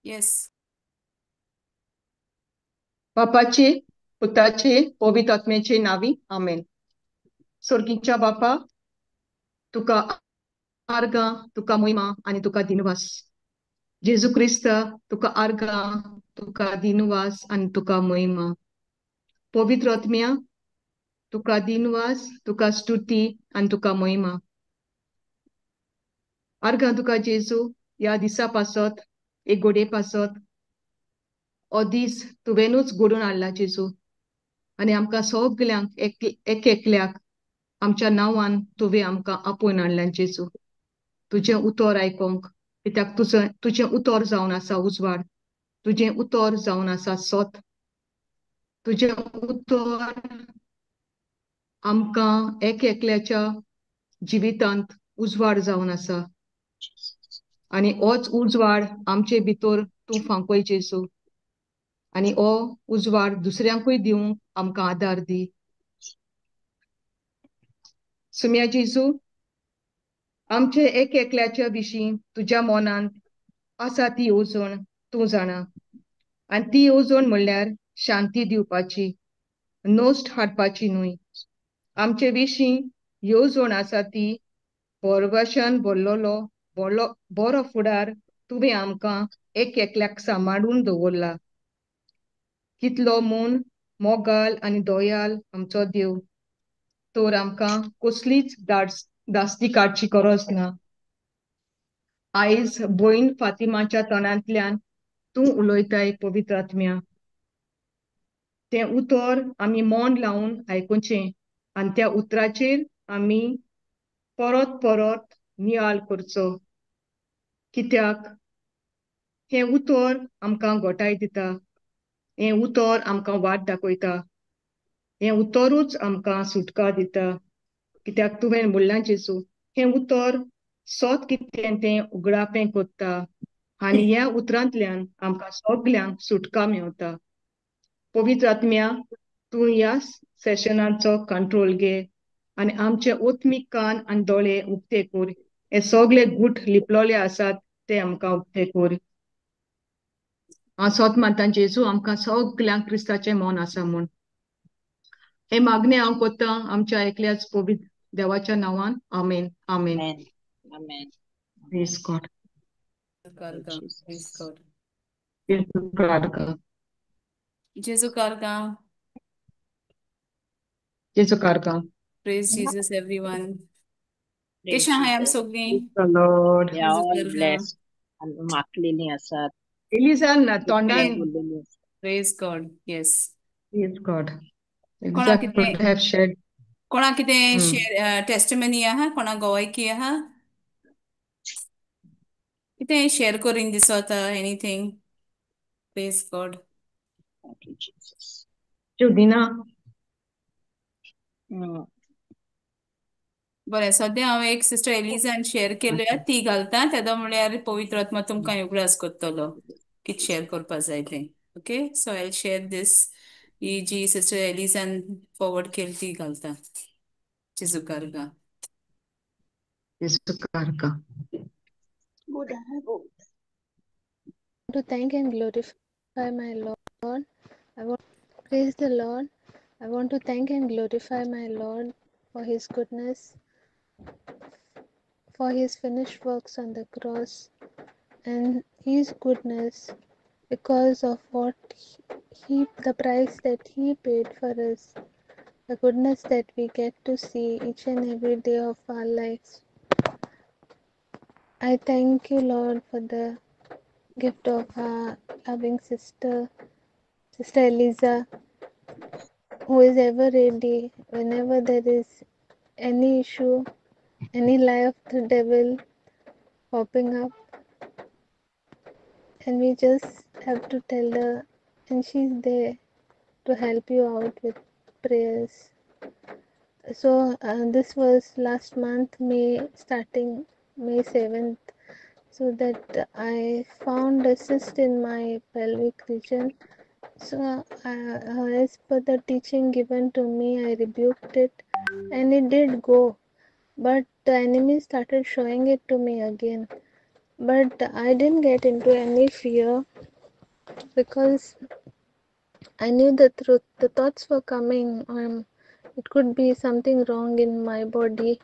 Yes. बापाचे, पुताचे, पवित्र आत्म्याचे नावी आमेन. स्वर्गीच्या बापा, तुका आर्गा, तुका महिमा आणि तुका दिनवास. जेजू क्रिस्त, तुका आर्गा, तुका दिनवास आणि तुका महिमा. पवित्र आत्म्या, तुका दिनवास, तुका स्तुती आणि तुका महिमा. आर्गा तुका जेजू, या दिसा पासत, एक गोडे पासत, हो दीस तुवेनूच घडून हाडला जेजू. आणि आमकां सगल्यांक एक एकल्याक आमच्या नांवान तुवें आमकां आपोवन हाडल्यान जेजू. तुजें उतर आयकोंक, कित्याक तुजें उतर जावन आसा उजवाड, तुजें उतर जावन आसा सोत, तुजें उतर आमकां एक एकल्याच्या जिवितांत उजवाड जावन आसा. आनी होच उजवाड आमचे भितर तूं फांकय जेजू. आनी हो उजवाड दुसऱ्यांकूय दिवंक आमकां आदार दी. सुम्या जेजू, आमचे एक एकल्याच्या विशीं तुज्या मनांत आसा ती येवजण तूं जाणा. आनी ती येवजण म्हणल्यार शांती दिवपाची, नोस्ट हाडपाची न्हय. आमचे विशीं येवजण आसा ती भरवशान भरलोलो बरो फुडार तुवें आमकां एक एकल्याक सांबाळून दवरला. कितलो म्हूण मोगाल आनी दोयाल आमचो देव, तर आमकां कसलीच दास्ती काडची गरज ना. आयज भयण फातिमाच्या तोंडांतल्यान तूं उलयताय पवित्र आत्म्या. तें उतर आमी मोन लावन आयकुचें आनी त्या उतराचेर आमी परत परत नियाळ करचो. कित्याक हें उतर आमकां घोटाय दिता, हें उतर आमकां वाट दाखयता, हें उतरूच आमकां सुटका दिता. कित्याक तुवें म्हणलां जेजू, हें उतर सोत कितें तें उगडापें कोत्ता आनी ह्या उतरांतल्यान आमकां सगल्यांक सुटका मेवता. पवित्र आत्म्या, तूं ह्या सेशनाचो कंट्रोल घे आनी आमचे ओत्मीक कान आनी दोळे उक्ते कर. हे सगळे गूठ लिपलोले आसात ते आमकां उक्ते कर. हांव सोत मानता जेजू, आमकां सगल्यांक क्रिस्ताचें मोन आसा म्हूण. हे मागणें हांव कोत्ता आमच्या एकल्याच पवित्र देवाच्या नांवान. आमेन. आमेन. Amen. Amen. Praise God. Karga. Jesus. Praise God. जेजू कारगा. Jesu Karga. जेजू कारगा. Praise Jesus, everyone. Praise Kesha hai am Jesus. sogli. The Lord. They are Jesu all Karga. blessed. And माखलेली असतात. Eliza na tondan. बोललेली असतात. Praise God. Yes. Praise God. कोणा Exact could कितें have shared. कोणा कितें share testimony आहा, कोणा गोवायकी आहा, कितें शेअर करीन दिसता, anything. Praise God. Thank you, Jesus. Judina. बरें, सद्या हांव एक सिस्टर एलिझान शेअर केल्या, ती घालता. तेदो म्हळ्यार पवित्र आत्मा तुमकां उगडास करतलो कितें शेअर करपा जाय तें. Okay, so I share this. ही जी सिस्टर एलिझान फॉरवर्ड केली ती घालता. जेजू कारगा. जेजू कारगा. Good. To thank and glorify my Lord. I want to praise the Lord. I want to thank and glorify my Lord for his goodness, for his finished works on the cross, and his goodness because of what the price that he paid for us, the goodness that we get to see each and every day of our lives. I thank you, Lord, for the gift of our loving sister Eliza, who is ever ready whenever there is any issue, any lie of the devil popping up, and we just have to tell her, and she's there to help you out with prayers. So this was last month, starting May 7th, so that I found a cyst in my pelvic region. So as per the teaching given to me, I rebuked it and it did go, but the enemy started showing it to me again. But I didn't get into any fear because I knew the truth. The thoughts were coming. It could be something wrong in my body,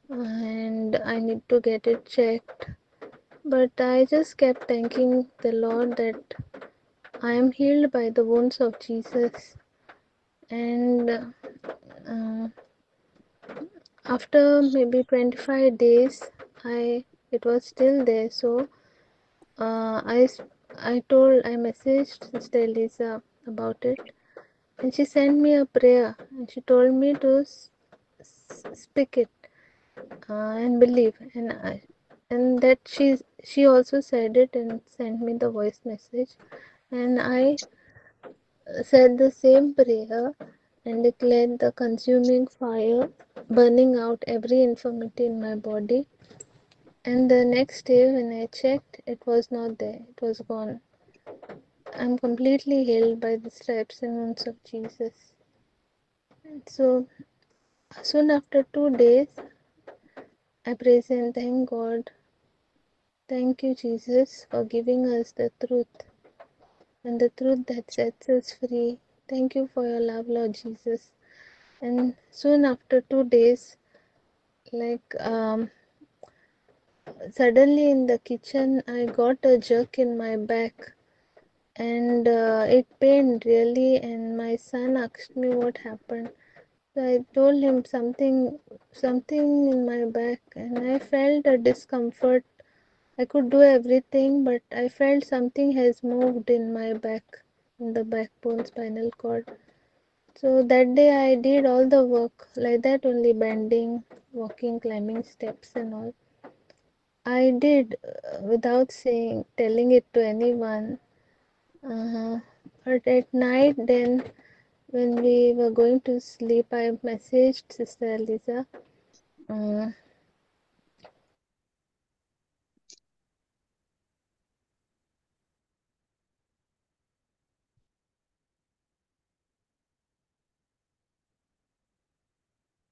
and I need to get it checked. But I just kept thanking the Lord that I am healed by the wounds of Jesus. And after maybe 25 days, it was still there. So I messaged Sister Elisa about it, and she sent me a prayer, and she told me to speak it and believe, and that she also said it and sent me the voice message, and I said the same prayer and declared the consuming fire burning out every infirmity in my body. And the next day when I checked, it was not there, it was gone. I'm completely healed by the stripes and wounds of Jesus. So soon after 2 days, I praise and thank God. Thank you, Jesus, for giving us the truth and the truth that sets us free. Thank you for your love, Lord Jesus. And soon after 2 days, like suddenly in the kitchen, I got a jerk in my back, and it pained really. And my son asked me what happened. So I told him something in my back, and I felt a discomfort. I could do everything, but I felt something has moved in my back, in the backbone, spinal cord. So that day I did all the work like that, only bending, walking, climbing steps and all. I did without telling it to anyone. But at night, then when we were going to sleep, I messaged Sister Elisa.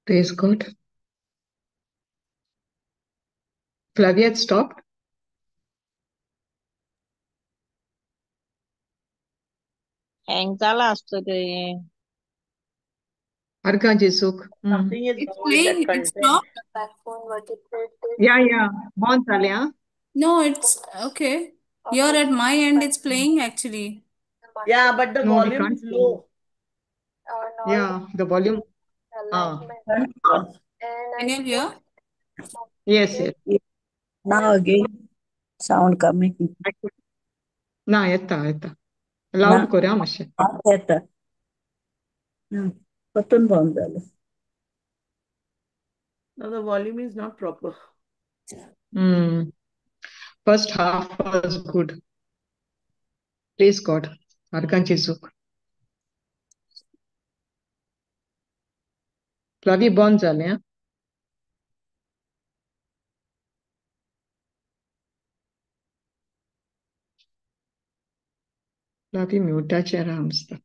Praise God. Flavia had stopped. Hang झाला असतो ते. Arka Jesuk. Something is It's wrong with that playing. It's content. not. Yeah. Bon chale, huh? No, it's okay. Here at my end, it's playing actually. Yeah, but the No, we volume can't. is low. Yeah, the volume. Can you hear? Yes. Now again, sound coming. Na, येता. Loud करूया मातशें. येता. परतून बंद झालं. No, the volume is not proper. First half was good. Praise God. Arkan Jesuk. Flavia bon झाले, huh? Flavia म्युटाचेर आमचं.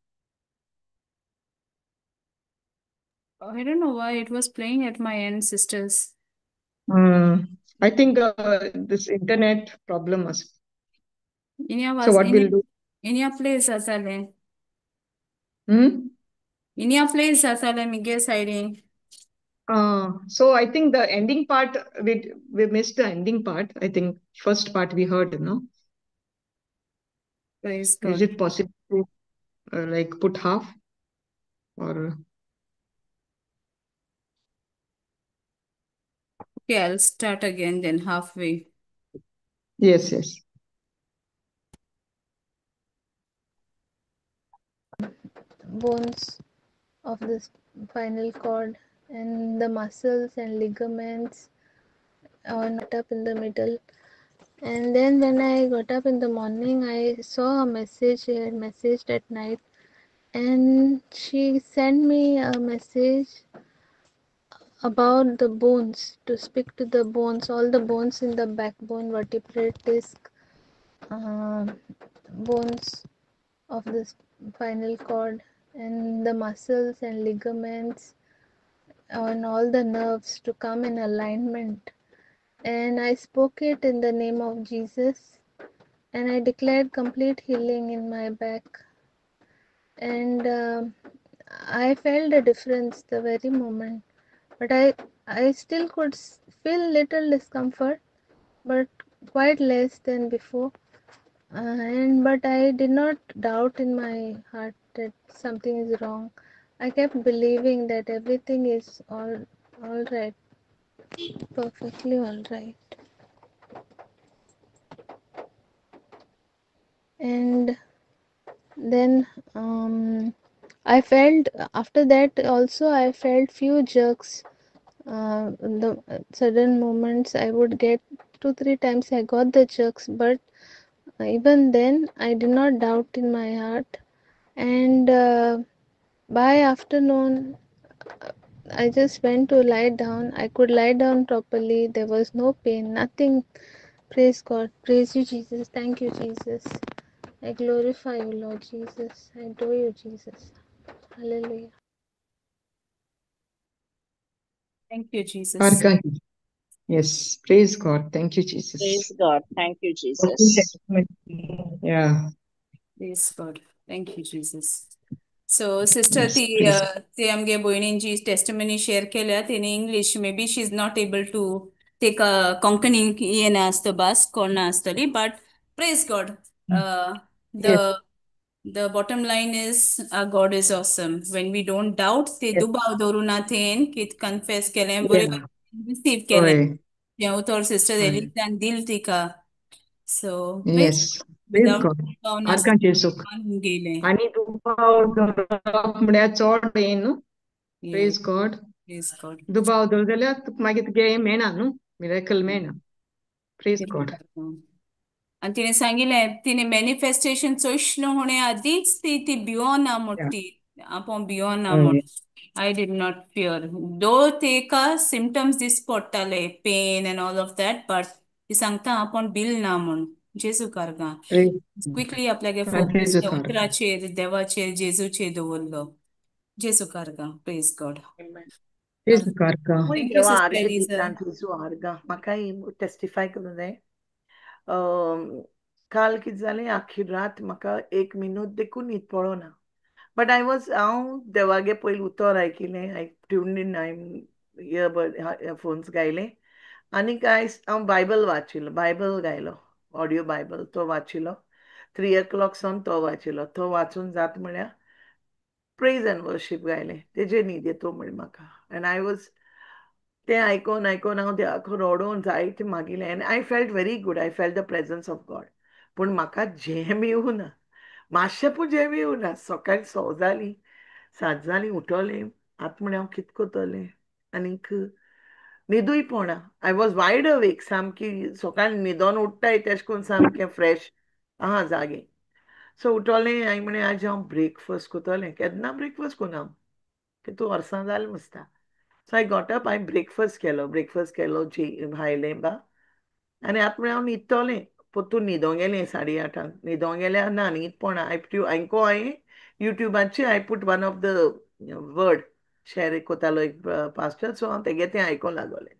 I don't know why it was playing at my end, sisters. I think this internet problem was. So what we'll do? In your place, Asale. In your place, Asale, Miguel siding. So I think the ending part, we missed the ending part. I think first part we heard, no? Praise God. Is it possible to like put half? Or Okay, I'll start again then halfway. yes. Bones of the spinal cord and the muscles and ligaments are not up in the middle. And then when I got up in the morning, I saw a message. She had messaged at night, and she sent me a message about the bones, to speak to the bones, all the bones in the backbone, vertebrate disc, bones of the spinal cord, and the muscles and ligaments, and all the nerves to come in alignment. And I spoke it in the name of Jesus, and I declared complete healing in my back. And I felt the difference the very moment, but I still could feel little discomfort, but quite less than before. And but I did not doubt in my heart that something is wrong. I kept believing that everything is all right, perfectly all right. And then I felt after that also I felt few jerks. The sudden moments I would get 2 3 times I got the jerks, but even then I did not doubt in my heart. And by afternoon I just went to lie down. I could lie down properly. There was no pain, nothing. Praise God. Praise you, Jesus. Thank you, Jesus. I glorify you, Lord Jesus. I adore you, Jesus. Hallelujah. Thank you, Jesus. Archangel. Yes, praise God. Thank you, Praise Jesus. God. Thank you, Awesome Jesus. testimony. Yeah. Praise God. Thank you, Jesus. So, sister, Yes, ती praise. ते आमगे भयणींची testimony share केल्या तिने English may be she is not able to take Konkani येना आसतो बास कोणा आसतली but praise god Yes, the the bottom line is our God is awesome. When we don't doubt, ते yes. दुबाव दवरू ना तेन की कन्फेस केलें बरे Yeah. रिसीव केलें होय. जें उतर सिस्टर होय. एलिजान दिल तिका so Yes. Praise without God. भावना Archangel सुख. मानून गेलें आणि दुबाव धरप म्हळ्यार चड यें न्हू. Yeah, praise God. praise God. दुबाव धर जाल्यार तुका मागीर तुगे हें मेळना न्हू. मिरेकल मेळना. Praise God. आणि तिने सांगितलंय तिने मॅनिफेस्टेशन चोयशन होणे आधीच ती भिवो ना Yeah. मोठी आपण भिवो ना होय. I did not fear though तेका सिम्टम्स दिस पडटाले pain and all of that but ती सांगता आपण बिल ना म्हण जेजू कारगा प्रेज. क्विकली आपल्यागे फोकस जेजू त्या कार. उतराचेर देवाचेर जेजूचेर दवरलो जेजू कारगा प्रेज गॉड Amen. जेजू कार का. Muy थँक्यू देवा सिस्टर अर्घ एलिझा दिता जेजू अर्घ म्हाका टेस्टिफाय करूं जाय काल कितें जालें आख्खी रात म्हाका 1 मिनूट देखून न्हीद पळोवना बट हांव देवागे पयलीं उतर आयकिलें आय ट्यून्ड इन इयरफोन्स घायले आनीक आयज हांव बायबल वाचिल्लो बायबल गायलो ऑडियो बायबल तो वाचिल्लो 3 o'clock सावन तो वाचिल्लो तो वाचून जाता म्हळ्यार प्रेज एंड वर्शीप गायलें तेजे न्हीद येतो म्हण म्हाका एंड आय वॉज तें आयकोन आयकोन हांव देवाको रडोवन जायतें मागिल्लें and I felt very good I felt the presence of God पूण म्हाका जेम येवना मातशें पूण जेम येवना सकाळीं 6 जालीं 7 जालीं उठोलें आतां म्हण हांव कितें कोत्तोलें आनीक न्हिदूय पडना आय वॉज वायड अवेक सामकी सकाळीं न्हिदोन उठ्ठाय तेशें कोन्न सामकें फ्रेश आहा जागे सो उठोलें हांवें म्हळें आज हांव ब्रेकफास्ट कोत्तोलें केन्ना ब्रेकफास्ट कोन्ना हांव कितू वर्सां जालें मुसता सो आय गॉट अप हांवें ब्रेकफास्ट केलो भायलें बा आनी आतां म्हळ्यार हांव न्हिदतोलें पोत्तून न्हिदों गेलें 8:30 न्हिदों गेल्यार ना न्हीद पडना हांवें युट्यूबाचेर हांवें put one of the word share कोतालो एक पास्टर सो हांव तेगे तें आयकोंक लागोलें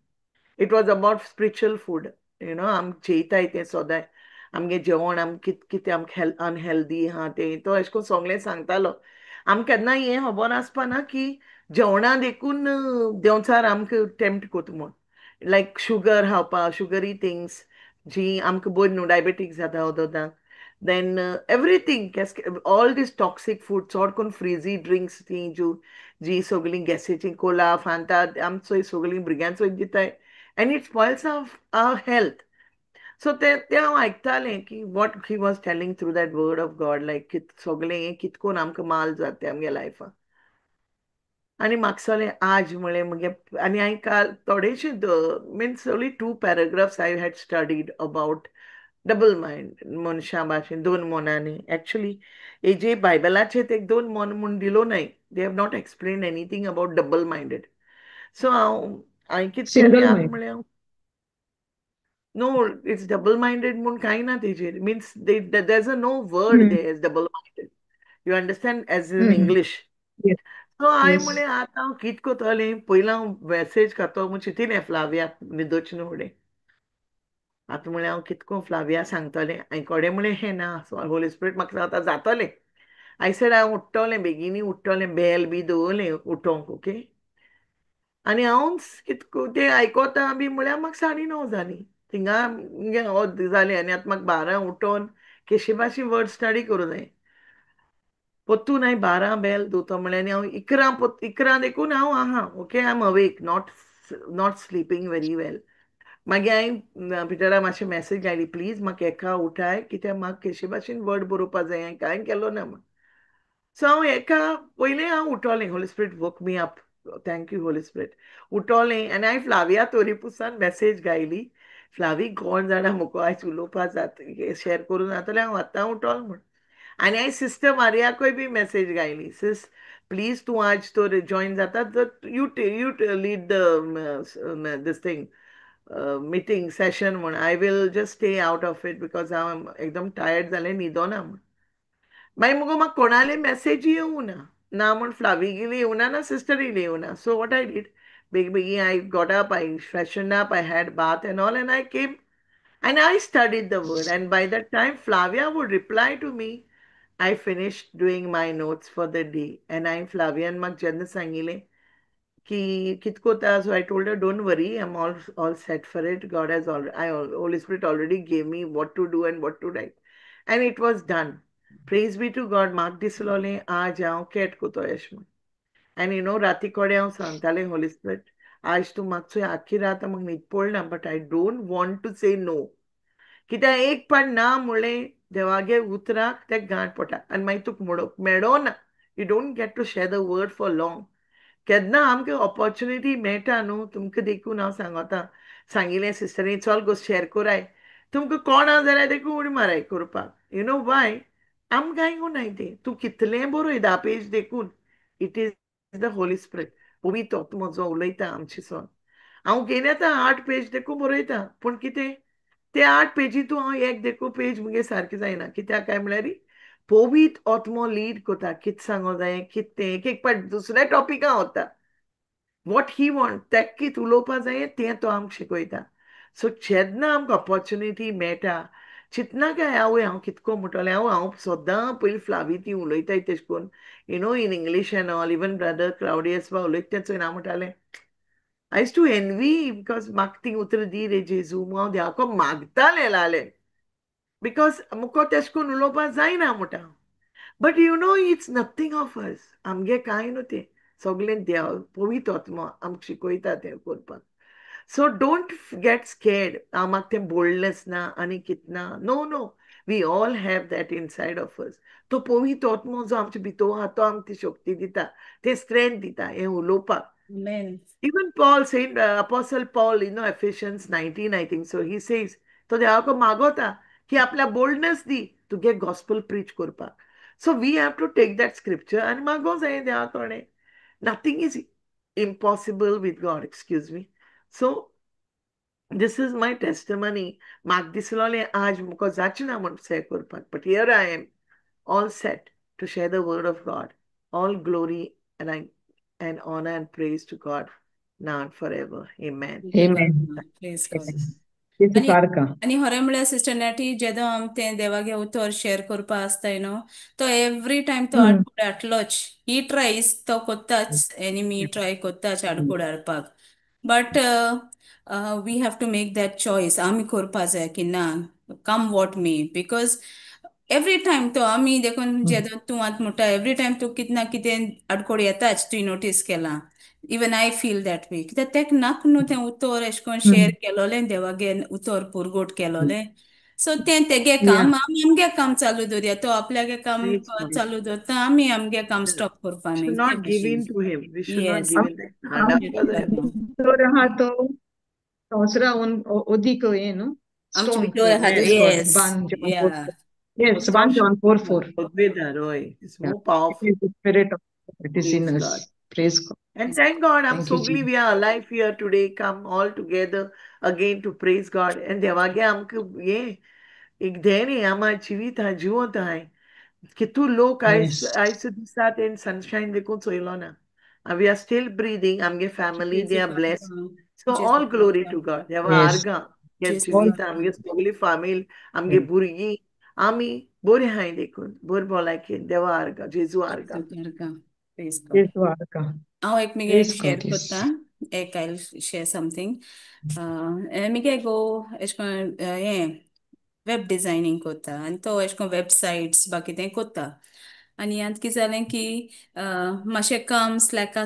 it was about spiritual food आम जेयताय तें सोदां आमगे जेवण आम कितें आमकां अनहेल्दी आहा तें तो अशें करून सगलें सांगतालो आमकां केन्ना हें खबर आसपाना की जेवणा देखून देंवचार आमकां टेम्प्ट कोता म्हूण लायक शुगर खावपा शुगरी थिंग्स जी आमकां बरी न्हू डायबेटीक जाता ओदोदां then everything all this toxic food चड करून फ्रिजी ड्रिंक्स ती जी सगळीं गॅसीची कोला फांता आम चोय सगळीं भुरग्यां चोय दिताय and it spoils our health so ते हांव आयकतालें की what he was telling through that word of God like सगळें हें कितकोन आमकां माल जाता आमगे लायफान आनी म्हाका सोगलें आज म्हळें मुगे आनी हांवें काल थोडेशे means only 2 paragraphs I had studied about double mind मनशां भाशेन 2 मनांनी एक्चुली हेजे बायबलाचेर एक 2 मन म्हूण दिलो न्हय they have not explain anything about double minded so हांवें कितें केलें सिंगल आतां माइंड. म्हळें नो इट्स डबल मायंडेड म्हूण कांय ना तेजेर means there is a no word Hmm. They as double minded you understand as in Hmm. English Yes. So हांवें Yes. म्हळें आतां हांव कितें कोत्तोलें पयलीं हांव मॅसेज घातो म्हूण चिंतीलें फ्लावियाक न्हिदोचे न्हू फुडें आतां म्हळ्यार हांव कितको फ्लाविया सांगतलें हांवें कोडे म्हळें हें ना होली स्पिरीट म्हाका सांगता जातलें आय सेड हांव उठ्ठोलें बेगिनी उठ्ठोलें बेल बी दवरलें उठोंक ओके आनी हांव कितको तें आयकोता बी म्हळ्यार म्हाका 9:30 जालीं थिंगा जालें आनी आतां म्हाका 12 उठोन केशी भाशेन वर्ड स्टडी करूं जाय पोत्तून हांवें 12 बेल दोतो म्हळ्यार आनी हांव 11 देखून हांव आहा okay I am awake not sleeping very well मागीर हांवें पिटराक मातशें मॅसेज घायली प्लीज म्हाका एका उठाय कित्याक म्हाका केशी भाशेन वर्ड बरोवपा जाय हांवें कांय केलो ना म्हण सो हांव एका पयलें हांव उठोलें holy spirit woke me up thank you holy spirit उठोलें आनी हांवें फ्लाविया तोरीपुसान मॅसेज घायली फ्लावी कोण जाणा मुको आयज उलोवपा जाता शेअर करूं जातलें हांव आतां उठोलें म्हण आनी हांवें सिस्टर मारियाकूय बी मॅसेज घायली सिस प्लीज तूं आज तर जॉयन जाता तर you lead this thing meeting session म्हण I will just stay out of it because हांव एकदम टायर्ड जालें न्हिदोना म्हण मागीर मुगो म्हाका कोणाली मॅसेज येवं ना म्हण फ्लावी गेली येवना ना सिस्टर येयली येवना सो वॉट आय डीड बेगीन I got up, I freshened up, I had bath and all, and I came and I studied the word. And by that time, Flavia would reply to me, I finished doing my notes for the day. And I'm Flavia and Mak Jana Sangile. Ki kitkota, so I told her, don't worry, I'm all set for it. God has already, Holy Spirit already gave me what to do and what to write. And it was done. Praise be to God. Mark disolole, aaj aao ket kuto yashma. And राती कोडे हांव सांगतालें Holy spirit आज तूं मातसो आख्खी रात म्हाका न्हीद पडना but I don't want to say no कित्याक एक पाट ना म्हणलें देवागे उतराक ते गांठ पडटा आनी मागीर तुका मेळोना you don't get to share the word for long केन्ना आमकां ऑपॉर्च्युनिटी मेळटा न्हू तुमकां देखून हांव सांगता सांगिल्लें सिस्टरीन चल गो शेअर कोराय तुमकां कोणा जाल्यार देखून उडी माराय करपाक यू नो वाय आमकां आयकूनाय तें तूं कितलें बरोय 10 पेज देखून it is the Holy spirit पवित्र आत्मो जो उलयता आमचे सोन हांव घेवन येता 8 पेज देखून बरयता पूण कितें ते 8 पेजींतू हांव एक देखून पेज मुगे सारकें जायना कित्याक काय म्हळ्यार पवित्र आत्मो लीड कोता कितें सांगो जाय कितें एक एक पाट दुसऱ्या टॉपिका वता वॉट ही वॉन्ट तेक कितें उलोवपा जाय तें तो आमकां शिकयता सो जेन्ना आमकां ऑपॉर्च्युनिटी मेळटा चिंतना काय आवय हांव कितको म्हणटलें हांव सद्दां पयलीं फ्लावी ती उलयताय तेश कोन्न in English end all even brother Claudius बा उलयता तें चोय हांव म्हणटालें I used to envy because म्हाका ती उतर दी रे जेजू हांव देवाको मागतालें लालें बिकॉज मुको तेश कोन्न उलोवपा जायना म्हणटा but it's nothing of us आमगे कांय न्हू तें सगलें देव पवित्र आत्मा आमकां शिकयता तें करपाक सो डोंट गेट स्केर्ड म्हाका तें बोल्डनेस ना आनी कितें ना no we all have that inside of us तो पवित्र आत्मा जो आमचे भितर आहा तो आमकां ती शक्ती दिता तें स्ट्रेंथ दिता हें उलोवपाक Amen. Even Paul, Saint Apostle Paul, Ephesians 19, I think so, he says, तो देवाको मागोता की आपल्या boldness दी तुगे gospel preach करपाक. So we have to take that scripture and मागो जाय देवाकडे. Nothing is impossible with God, excuse me. So this is my testimony. म्हाका दिसलोलें आज मुको जाचना म्हण say करपाक. But here I am, all set to share the word of God. All glory and honor and praise to God now and forever. Amen. Amen. Praise God. Yesu आणि Karka. आणि होरे म्हळ्यार sister नॅटी जेदो आम तें देवागे उतर share करपा आसताय न्हू तो एवरी टायम तो Hmm. आडकुड हाडलोच ही ट्रायज तो कोत्ताच एनिमी ट्राय कोत्ताच आडकुड हाडपाक but we have to make that choice आमी करपा जाय की ना come what may because every time तो आमी देखून जेदो तूं आतां म्हणटा एवरी टायम तूं कितें ना कितें आडकोड येताच तुवें नोटीस केलां even I feel that way कित्याक तेका नाक न्हू तें उतर एशें कोन्न शेअर केलोलें देवागे उतर पुरगोट केलोलें सो तें तेगे Yeah. काम आमी आमगे काम चालू दवरया तो आपल्यागे काम Praise God. चालू दवरता आमी आमगे काम Yeah. स्टॉप करपा Should न्ही ते not give भाशेन in to him. We should not yes give in. Hand up for the तो रहा तो osra odiko eno आमचे strong. भितर आहा Praise God. येस 1 John या 4. Yes, 1 John 4:4. It's Yeah. more It powerful. is the spirit of God. It is in Praise us. God. Praise God. And thank God, I'm Thank so you, glad Jesus. we are alive here today. Come all together again to praise God. And देवागे आमकां एक धैर्य आमा जिवीत हा जिवंत हाय कितू लोक Yes. आयज दिसता तें सनशायन देखून चोयलो ना and we are still breathing आमगे family they जेजू are blessed बाप्पा so जेजू all glory Bappa to God देवा Yes. आर्गा जेजू जिवित आमगे सगळी फामील आमगे भुरगीं आमी बरी हाय देखून बरे भलायकेन देवा आर्गा जेजू आर्गा प्रेज गॉड. Yesu arka. हांव एक मगे Praise शेअर God, yes. करता एक आय शेअर समथींग मगे गो एश कोन हें वेब डिझायनींग कोत्ता आनी तो एश कोन वेबसायट्स बा कितें कोत्ता आनी आतां कितें जालें की मातशें काम स्लॅक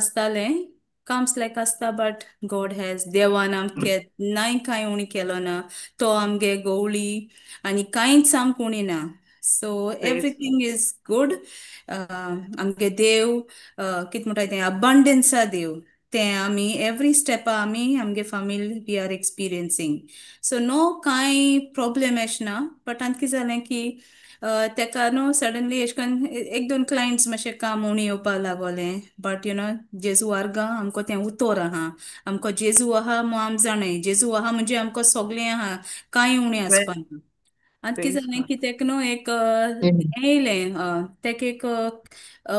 आसता बट गॉड हॅज देवान आमगे नाय कांय उणी केलो ना तो आमगे गवळी आनी कांयच आमक उणी ना so praise God everything is good आमगे देव कितें म्हणटाय तें अबंडन्सा देव तें आमी एवरी स्टेपा आमी आमगे फामील वी आर एक्सपिरियन्सींग सो नो कांय प्रॉब्लेम एश ना बट आतां कितें जालें की तेका न्हू सडनली एश कोन्न एक दोन क्लायंट्स मातशें काम उणी येवपा लागोलें बट जेजू आर्गा आमको तें उतोर आहा आमको जेजू आहा मो आम जाणाय जेजू आहा म्हणजे आमको सोगलें आहा कांय उणें आसपा ना आतां कितें प्रेज जालें गॉड की तेका न्हू एक Amen. हें येयलें तेका एक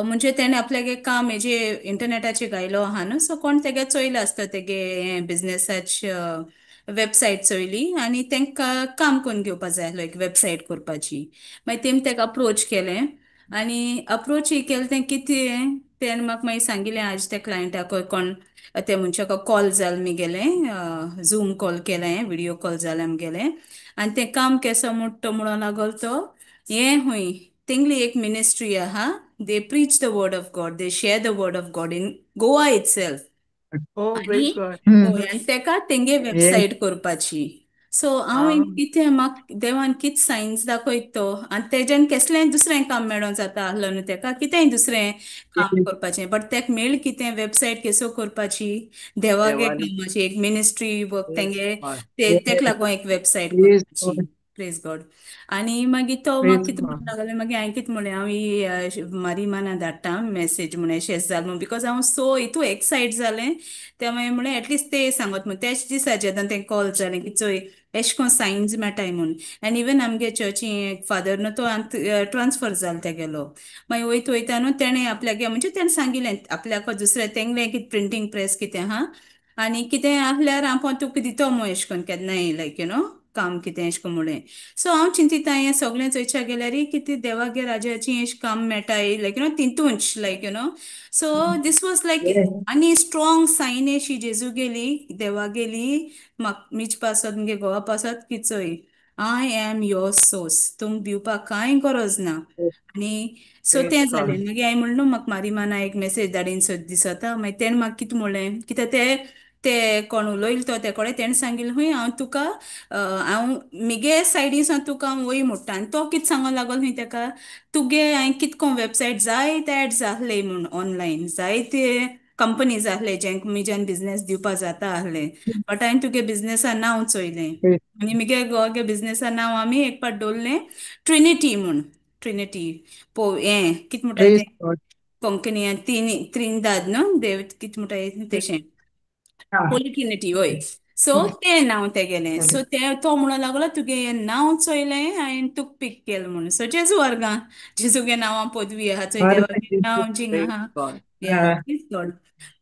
म्हणजे तेणें आपल्याक एक काम हेजे इंटरनेटाचेर घायलो आहा न्हू सो कोण तेगे चोयलो आसता तेगे बिझनेसाची वेबसायट चोयली आनी तेंकां काम कोन्न घेवपा जाय आसलो एक वेबसायट करपाची मागीर तेमी तेका अप्रोच केलें आनी अप्रोच ही केलें तें कितें तेणें म्हाका मागीर सांगिल्लें आज त्या क्लायंटाक कोण ते मनशाको कॉल जाल म्हगेलें झूम कॉल केलें व्हिडियो कॉल जालें आमगेलें आनी तें काम केसो म्हणटा म्हणो लागोल तो हें हुंय थिंगली एक मिनिस्ट्री आहा they preach the word of God they share the word of God in Goa itself ओ आनी प्रेज गॉड हय आनी तेका तेंगे Yes. वेबसायट करपाची सो हांव आ कितें म्हाका देवान कितें सायन्स दाखयत तो आनी तेज्यान कसलेंय दुसरें काम मेळों जाता आसलो न्हू तेका कितेंय दुसरें काम Yes. करपाचें बट तेका मेळ कितें वेबसायट केसो करपाची देवागे देवान कामाची एक मिनिस्ट्री वर्क प्रेज तेंगे गॉड तेका Yes. लागून एक वेबसायट Praise करपाची God. प्रेज गॉड आनी मागीर तो म्हाका Praise कितें God. म्हणूंक लागलो मागीर हांवें कितें म्हणलें हांव ही मारिमाना धाडटा मेसेज म्हण शेस जाल म्हूण बिकॉज हांव सो हितू एक्सायट जालें ते मागीर म्हळें एटलिस्ट ते सांगत म्हूण तेच दिसाचे तें कॉल जालें की चोय एश कोन सायन्स मेळटाय म्हूण आनी इवन आमगे चर्ची फादर न्हू तो ट्रान्सफर जालो तेगेलो मागीर वयता वयता न्हू तेणें आपल्यागे म्हणजे तेणें सांगिल्लें आपल्याक दुसरें तेंगलें कितें प्रिंटींग प्रेस कितें आहा आनी कितें आहल्यार हांव तुका दितो मो एश कोन्न केन्नाय काम कितें एश कोन्न म्हणलें सो हांव चिंतिता हें सगळें चोयच्या गेल्यार कितें देवागे राजाची एश काम मेळटाय तितूंच so this was like Yes. आनी स्ट्रॉंग सायन अशी जेजू गेली देवा गेली म्हाका मीच पासत मुगे घोवा पासत की चोय आय एम युअर सोर्स तुमक दिवपाक कांय गरज ना आनी सो प्रेज तें गॉड जालें मागीर हांवें म्हणलो म्हाका मारिमाना एक मेसेज धाडिन दिसता मागीर तेणें म्हाका कितें म्हणलें कित्याक ते कोण उलोयलो तो ते कडेन तेणें सांगिल्लें हूंय हांव तुका हांव म्हगे सायडीसान तुका हांव वोय म्हणटा आनी तो कितें सांगो लागलो हूंय तेका तुगे हांवें कितको वेबसायट जायते एड्स आहले म्हूण ऑनलायन जायते कंपनीज आहले जेंच्यान बिझनेस दिवपा जाता आहलें बट हांवें तुगे बिझनेसा नांव चोयलें Praise आनी म्हगे घोवागे बिझनेसा नांव आमी एक पाट दवरलें ट्रिनिटी म्हूण ट्रिनिटी हें कितें म्हणटाय praise तें God. कोंकणीन त्रिनिदाद न्हू देव कितें म्हणटाय तेशें Ah. पॉलिट्रिनिटी वय सो Hmm. तें नांव तेगेलें Hmm. सो तो म्हणो लागलो तुगे हें नांव चोयलें हांवें तुका पीक केलें म्हणून सो जेजू वर्गां जेजूगे नांवां पदवी आहा चोय Arka देवागे Jesu. नांव जींग प्रेज आहा गॉड या Ah. प्लीज गॉड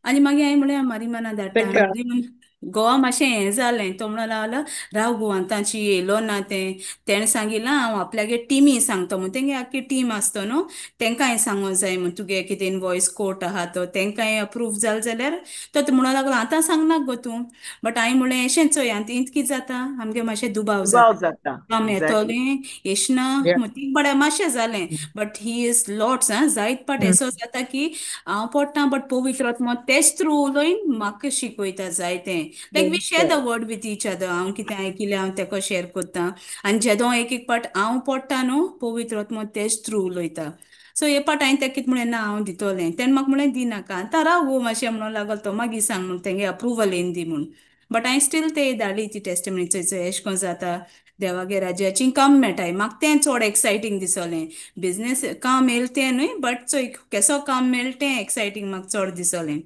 आनी मागीर हांवें म्हळें मारिमाना धाडटा Teka. आनी गोवा मातशें हें जालें तो म्हणो लागलो राव गुवांताची येयलो ना तेणें सांगिल्लें हांव आपल्यागे टिमी सांगतो म्हूण तेंगे आख्खी टीम आसतो न्हू तेंकांय सांगो जाय म्हूण तुगे कितें वॉयस कोट आहा तो तेंकांय अप्रूव जाल जाल्यार तो म्हणो लागलो आतां सांगनाका गो तूं बट हांवें म्हळें अशें चोय आतां इंत कितें जाता आमगे मातशें दुबाव दुबाव जाता जाता काम एक्झॅक्टली येतोलें येशना Yeah. ती बडें मातशें जालें बट ही इज लॉट्स जायत पाट Hmm. असो जाता की हांव पडटा बट पवित्र आत्मा तेच थ्रू उलोयन म्हाका शिकयता जायतें like we Praise share the God. Word with each other हांव कितें आयकिलें हांव तेका शेअर कोत्ता आनी जेदो एक एक पाट हांव पडटा न्हू पवित्र आत्मा तेच थ्रू उलोयता सो हे पाट हांवें तेका कितें म्हळें ना हांव दितोलें तेणें म्हाका म्हळें दिनाका आतां राव गो मातशें म्हणून लागलो तो मागीर सांग म्हूण तेंगे अप्रुवल येवन दी म्हूण बट हांवें स्टील ते धाडली ती टेस्टमनी चोय एशें कोन्न जाता देवागे राज्याची काम मेळटाय म्हाका तें चड एक्सायटींग दिसोलें बिझनेस काम येयलें तें न्हय बट चोय केसो काम मेळटा तें एक्सायटींग म्हाका चड दिसोलें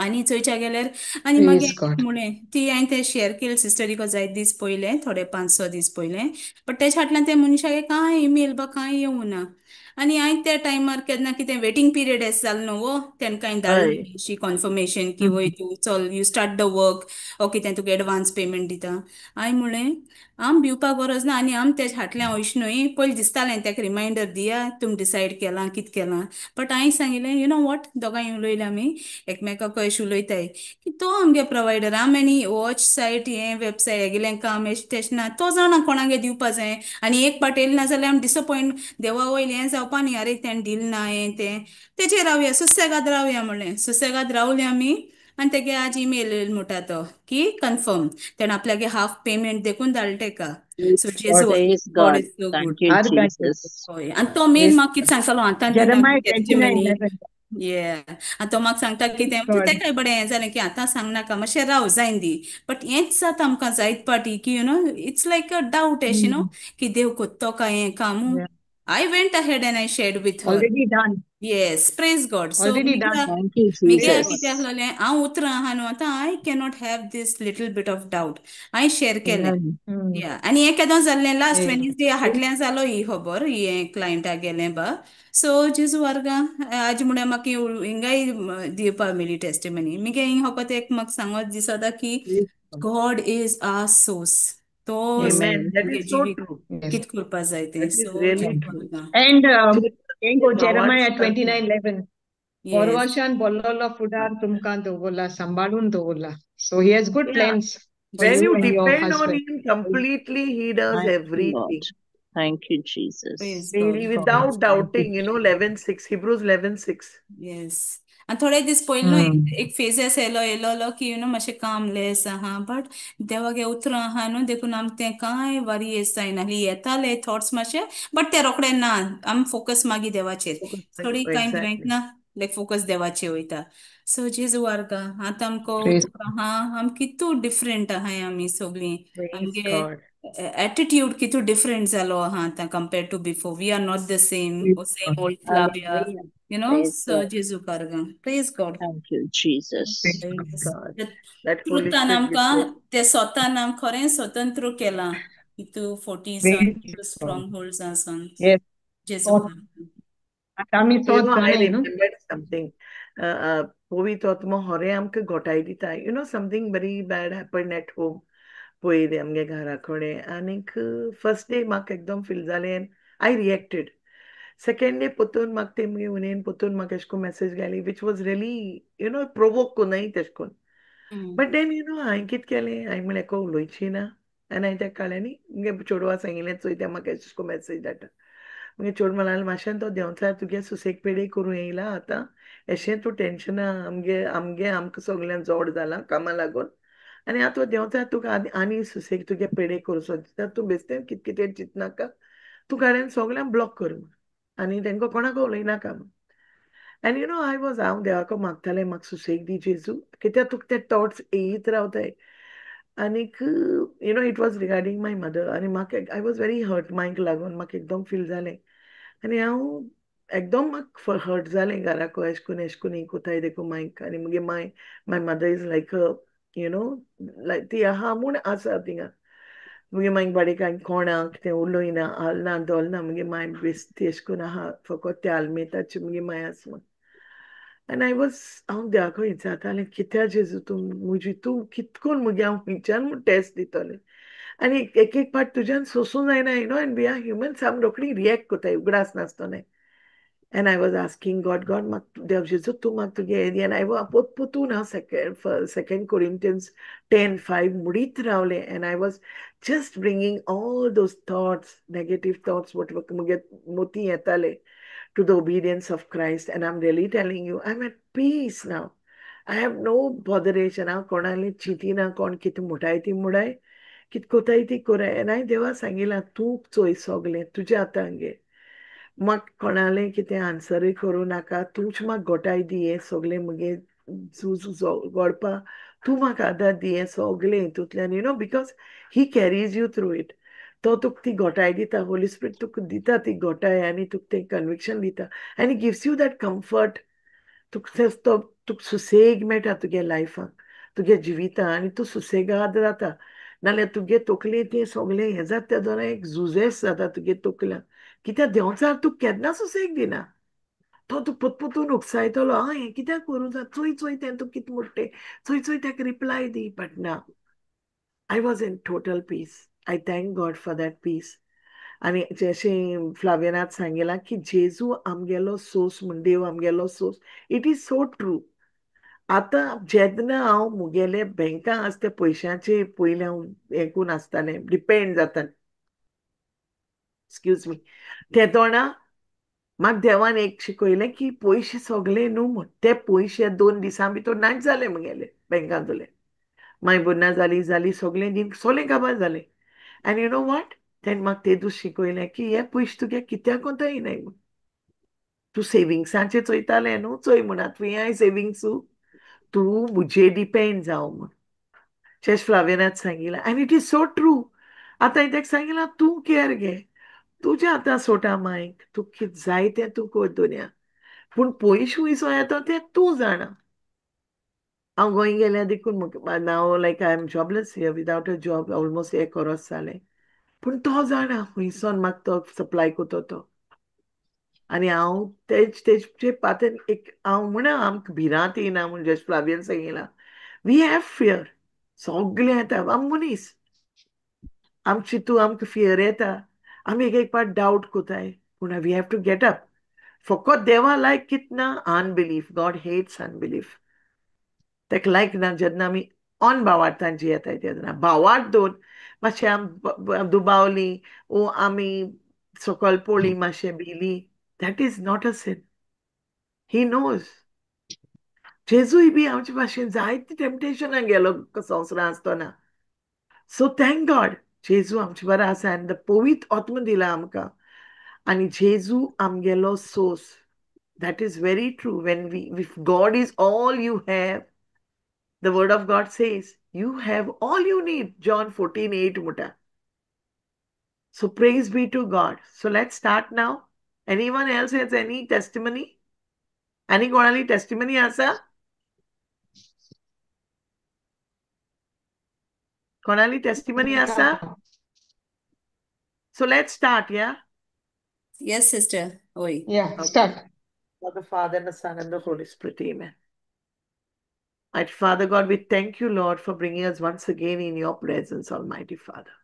आनी चोयच्या गेल्यार आनी मागीर Praise हांवें God. कितें म्हळें ती हांवें तें शेअर केलें सिस्टरीको जायत दीस पयलें थोडे 5-6 दीस पयलें बट तेच्या फाटल्यान त्या मनशागे कांय ईमेल बा कांय येवं ना आनी हांवें त्या टायमार केन्ना कितें वेटिंग पिरियड एस जाल न्हू तेंकां हांवें हय धाडली अशी कन्फर्मेशन की वय हम्म. तूं चल you start the work okay तें तुका एडवान्स पेमेंट दिता हांवें म्हणलें आम भिवपाक गरज ना आनी आम तेज हाटल्या वयश न्हय पयलीं दिसतालें तेका रिमांयडर दिया तुम डिसायड केलां कित केलां बट हांवें सांगिल्लें यू नो वॉट दोगांय उलयल्या आमी एकमेकाक कशें उलयताय की तो आमगे प्रोवायडर आम आनी वॉच सायट हें वेबसायट हेगेलें काम एशें तेशें ना तो जाणा कोणागे दिवपा जाय आनी एक पाट येयलें ना जाल्यार आम डिसअपॉयंट देवा वयलें हें जावपा न्ही अरे तें डील ना हें तें तेजेर रावया सुसेगाद रावया म्हणलें सुसेगाद रावले आमी आनी तेगे आज ईमेल येयलो म्हणटा तो की कन्फर्म तेणें आपल्यागे हाफ पेमेंट देखून धाडलें तेका सो जेजू Praise God God. Is so Thank good you, Are God Jesus. हय आनी तो मेन Yes. म्हाका कितें सांगतालो आतां दिना Jeremiah 29, टेस्टिमनी 11. ये आनी तो म्हाका सांगता कितें म्हणजे God. तेकाय बडें हें जालें की आतां सांगनाका मातशें राव जायन दी बट हेंच जाता आमकां जायत पाटी की you know it's like a doubt एश यू नो Mm. की देव कोत्तो काय हें कामू Yeah. I went ahead and I shared with her. Already done. Yes, praise God. So, Already done. Thank you, Miguel, yes कितें Jesus. ahloलें हांव उतरां आहा न्हू आतां I cannot have this little bit of doubt. हांवें शेअर केलें Amen. Mm. या आनी हें केदों जाल्लें लास्ट Yes. वेनिसडे हाटल्यान जालो ही खबर हें क्लायंटा गेलें बा सो जेजू वर्गा आज म्हळ्यार म्हाका हिंगाय दिवपा मेळ्ळी टेस्टिमनी मिगे हिंग फकत एक म्हाका सांगत दिसता की Praise God. God is our source तो Amen. Amen. That आमगे is so जिवीक true. Yes. कित करपा जाय तें That is सो really जेजू true. वर्गा And जेजूचे Jeremiah नांवांत 29:11. Yes Porvashan bollolo fudar tumkan dovola, sambalun dovola. So he has good Yeah. plans for When you you and your depend on husband. him completely, he does Thank you, Lord. everything. Thank you, Jesus. Praise Really, God God. without Thank you. doubting, 11:6, Hebrews 11:6. Yes आनी थोडे दीस पयलीं न्हू Mm. एक फेजस येयलो की मातशें कामलेस आहा but देवागे उतरां आहा न्हू देखून आमकां तें कांय वारी येस जायनाहली येताले थॉट्स मातशे बट ते रोखडे ना आम फोकस मागीर देवाचेर थोडी कांय भिरांत Exactly. ना लायक फोकस देवाचेर वयता सो जेजू वारगा आतां आमकां Praise उतरां आहा आम कितू डिफरंट आहाय आमी सगळीं Praise आमगे God. एटिट्यूड कितू डिफरंट जालो आहा आतां compared to before we are not the praise God. Same old फ्लाविया Hallelujah. you know, Praise so God. Jesu karga. Praise God. Thank you, Jesus. Praise Praise God. Yes. God. The That Holy truth Spirit आमका gives you. ते स्वतः आम खरें स्वतंत्र केला इतू 40 Praise God. Strong holds आसन Yes. जेजू So, karga. आमी सोत I जाणाय न्हू. remembered something. Povit Atma hore amke gotai dita. Something very bad happened at home. पयलीं आमगे घरा कडेन आनीक फर्स्ट डे म्हाका एकदम फील जालें and I reacted second day पोतून म्हाका ते मुगे उनेन पोतून म्हाका एशे कोन्न मेसेज घाली वीच वॉज रियली प्रोवोक कोन्नाय तेशे कोन्न Mm. बट देन हांवें कितें केलें हांवें म्हळें एको उलोवची ना आनी हांवें तेका कळ्ळें न्ही मुगे चेडवा सांगिल्लें चोय तें म्हाका एशे कोन्न मेसेज धाडटा मुगे चेडूं म्हणलें मातशें तो देंवचार तुगे सुसेग पेडे करूं येयला आतां एशें तूं टेंशना आमकां सगल्यांक जोड जालां कामा लागून आनी आतां देंवचार तुका आनी सुसेग तुगे पेडे करूं दिता तूं बेश्टें कितें कितें चिंतनाका तूं गाड्यान सगल्यांक ब्लॉक कर आनी तेंका कोणाक उलयनाका आनी हांव देवाको मागतालें म्हाका सुसेग दी जेजू कित्याक तुका ते थॉट्स येयत रावताय आनीक it was regarding my mother आनी म्हाका आय वॉज व्हेरी हर्ट मायक लागून म्हाका एकदम फील जालें आनी हांव एकदम म्हाका हर्ट जालें घराको एशे कोन्न ही कोताय देखून मायक आनी मुगे माय मदर इज लायक लायक ती आहा म्हूण आसा थिंगा मुगे मागीर बारीक हांवें कोणाक कितें उलयना आलना दोलना मुगे माय बेश्टी एशे कोन्न आहा फकत ते आल्मेताची मुगे माय आसा म्हूण आनी हांव देवाको विचारतालें कित्या जेजू तूं कितकोन मुगे हांव खंयच्यान म्हूण टेस्ट दितलें आनी एक एक पाट तुज्यान सोंसूं जायना एन वी आर ह्युमन्स आमी रोखडी रिएक्ट कोताय उगडास नासतना And I was asking God, Dev Jesus, tu mak tuge edi. And I was potu na second Corinthians 10:5 mudit ravle. And I was just bringing all those thoughts, negative thoughts, what muge moti etale to the obedience of Christ. And I'm really telling you, I'm at peace now. I have no botheration. Now, konale chiti na kon kit mutai ti mudai, kit kotai ti korai. And I deva sangila tu choi sogle, तुझे आता अंगे म्हाका कोणालें कितें आन्सरूय करूं नाका तूंच म्हाका घोटाय दी हें सगलें मुगे झूज घडपा तूं म्हाका आदार दी हें सगलें हितूंतल्यान because he carries you through it तो तुका ती घोटाय दिता होली स्पिरीट तुका दिता ती घोटाय आनी तुका तें कन्विक्शन दिता आनी गिव्स यू दॅट कम्फर्ट तुका सुसेग मेळटा तुगे लायफाक तुगे जिवितां आनी तूं सुसेगाद जाता नाल्यार तुगे तकले ते सगळे हे जाता तेदोना एक झुजेस जाता तुगे तकल्या कित्याक देंवचार तूं केन्ना सुसेग दिना तो तूं पोतपोतून उकसायतलो हें कित्याक करूं जा चोय चोय तें तूं कितें म्हणटे चोय चोय तेका रिप्लाय दी बट ना I was in total peace I thank God for that peace आनी जशें फ्लाविनात सांगिलां की जेजू आमगेलो सोर्स म्हण देव आमगेलो source it is so true आतां जेन्ना हांव मुगेले बँकां आसा ते पयशांचे पयलीं हांव हें करून आसतालें डिपेंड जातालें एक्सक्यूज मी ते तोंडा म्हाका देवान एक शिकयलें की पयशे सगळे न्हू म्हण ते पयशे 2 दिसां भितर नाच जाले मुगेले बँकांतले माय बुन्ना जाली सगळें दिन सोलें काबार जालें आनी यू नो वॉट तेणे म्हाका ते दीस शिकयलें की हे पयशे तुगे कित्याक कोंता येनाय म्हूण तूं सेविंग्सांचे चोयतालें न्हू चोय म्हणा तुवें सेविंग्सू तूं मुजे डिपेंड जावं म्हूण जशें फ्लाविनात सांगिलां आनी इट इज सो ट्रू आतां हांवें ताका सांगिलां तूं केअर घे तुज्या आतां सोटा मायक तूं कितें जाय तें तूं कर दुनिया पूण पयशे हुंयसो येता तें तूं जाणा हांव गोंय गेल्यार देखून नाव like I am jobless here without a job almost 1 वर्स जालें पूण तो जाणा हुंयसोन म्हाका तो सप्लाय कोतो तो आनी हांव तेजे पातेन एक हांव म्हणा आमकां भिरांत येयना म्हूण जशें फ्लावियन सांगिलां वी हॅव फियर सगळें येता आम मनीस आम चिंतू आमकां फियर येता आमी एक पाट डावट कोताय पूण we have to get up फकत देवा लायक कितें ना अनबिलीफ गॉड हेट्स अनबिलीफ तेका लायक ना जेन्ना आमी अनभावार्थान जियेताय तेन्ना भावार्थ दोन मातशें आम दुबावली ओ आमी सकयल पडली मातशें भिली that is not a sin he knows जेजूय बी आमचे भाशेन जायते टेम्पटेशनाक गेलो संवसारांत आसतना सो थँक गॉड जेजू आमचे बरो आसा आनी द पवित्र आत्म दिला आमकां आनी जेजू आमगेलो source that is very true if God is all you have the word of God says you have all you need John 14:8 muta so praise be to God so let's start now anyone else has any testimony any konali testimony asa konali testimony asa so let's start yeah Yes, sister. Oi. Yeah, start. For the Father and the Son and the Holy Spirit amen. Mighty Father God, we thank you, Lord, for bringing us once again in your presence, Almighty Father.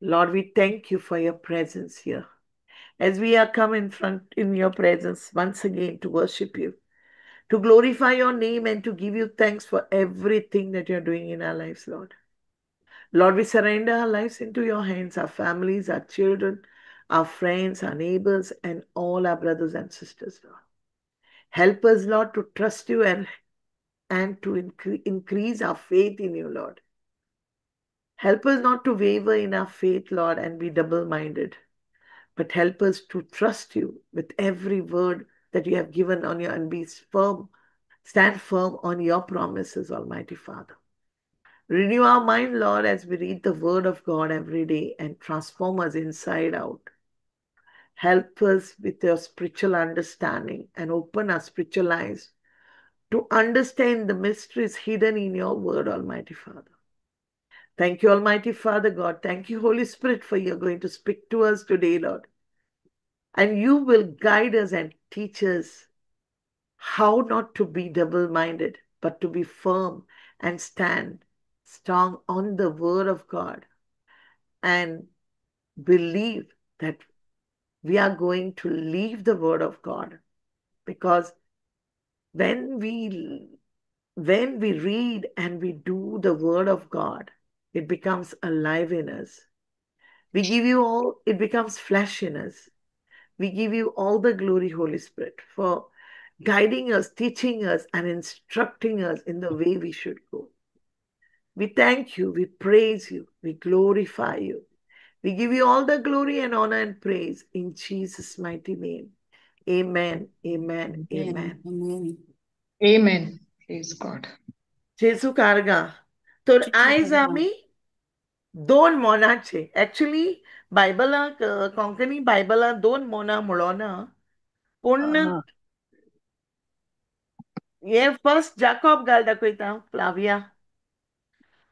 Lord, we thank you for your presence here. As we are come in your presence once again to worship you, to glorify your name and to give you thanks for everything that you're doing in our lives, Lord. Lord, we surrender our lives into your hands, our families, our children, our friends, our neighbors, and all our brothers and sisters, Lord. Help us, Lord, to trust you and to increase our faith in you, Lord. Help us not to waver in our faith, Lord, and be double-minded, but help us to trust you with every word that you have given on your and be firm, stand firm on your promises, Almighty Father. Renew our mind, Lord, as we read the word of God every day and transform us inside out. Help us with your spiritual understanding and open our spiritual eyes to understand the mysteries hidden in your word, Almighty Father. Thank you, Almighty Father God. Thank you, Holy Spirit, for you're going to speak to us today, Lord. And you will guide us and teach us how not to be double-minded, but to be firm and stand strong on the word of God and believe that we are going to leave the word of God. Because when we read and we do the word of God, it becomes alive in us. We give you all, it becomes flesh in us. We give you all the glory, Holy Spirit, for guiding us, teaching us, and instructing us in the way we should go. We thank you, we praise you, we glorify you. We give you all the glory and honor and praise in Jesus' mighty name. Amen, amen, amen. Amen. Amen. Praise God. जेजू कारगा तर आयज आमी 2 मोनाचे actually बायबलाक Konkani बायबलाक 2 Mona म्हणोना पूण हे first Jacob घाल दाखयता Flavia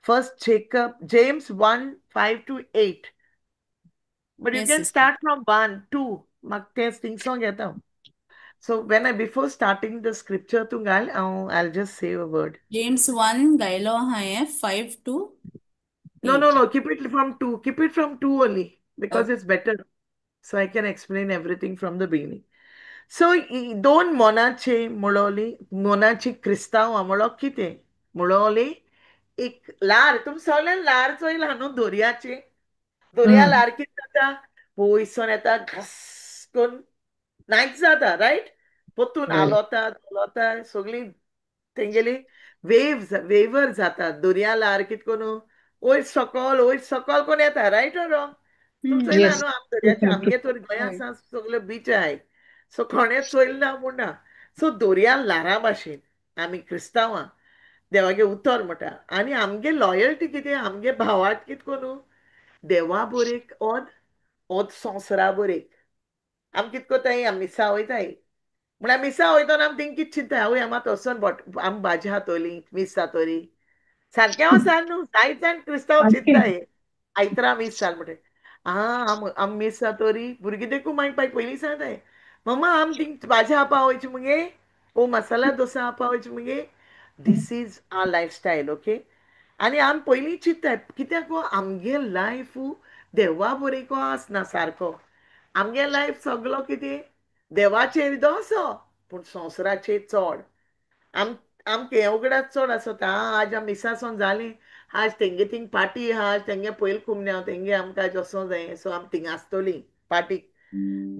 First James 1, 5 to 8. But you Yes, can sister. start from 1, 2. So before starting the scripture to gal, I'll just say a word. James 1 गायलो हाय 5 to No, 8. keep it from 2. Keep it from 2 only because Okay. it's better. So I can explain everything from the beginning. So दोन मोनाचे मुळोली मोनाची क्रिस्तांव आमळो कितें मुळोली एक लार तुम सगळ्यान लार चोयला न्हू दोरयाचे दोरया लार कितें जाता पयसून येता घस करून नायच जाता रायट पोतून आलोता सगळी तेंगेली वेवर जाता दोरया लार कितें करून वयर सकल कोण येता रायट ऑर रॉंग तुम चोयला न्हू आम दर्याचे आमगे तर गोंया होय. सगळे बीच आहाय सो कोणें चोयलें ना म्हूण ना सो दोरया लारा भाशेन आमी क्रिस्तांवां देवागे उतर म्हणटा आनी आमगे लॉयल्टी कितें आमगे भावार्थ कितें कोन्नू देवा बोरेक ओद संवसारा बोरेक आमी कितें कोत्ताय आमी मिसा वयताय म्हळ्यार मिसा वयतना आमी थिंग कितें चिंताय आवय आमी वचोन आमी भाजी हातोली मीस जातोली सारकें वसा न्हू जायत जाण क्रिस्तांव चिंत्ताय आयतरा मीस जाल म्हणटा आम मीस जातोरी भुरगीं देखून मागीर पयलीं सांगताय मम्मा आम थिंग भाजी हावपा वयची मुगे ओ मसाला डोसा हावपा वयची मुगे this is our lifestyle okay आनी आमी पयलीं चिंत्ताय कित्याक आमगे लायफ देवा बोरेको आसना सारको आमगे लायफ सगलो कितें देवाचेर दोसो पूण संवसाराचेर चड आम केवगडात चड आसता आज आम मिसासोन जालीं आज तेंगे थिंग पार्टी आहा आज तेंगे पयल कुमन्या तेंगे आमकां आज वसों जाय सो आम थिंग आसतलीं पार्टीक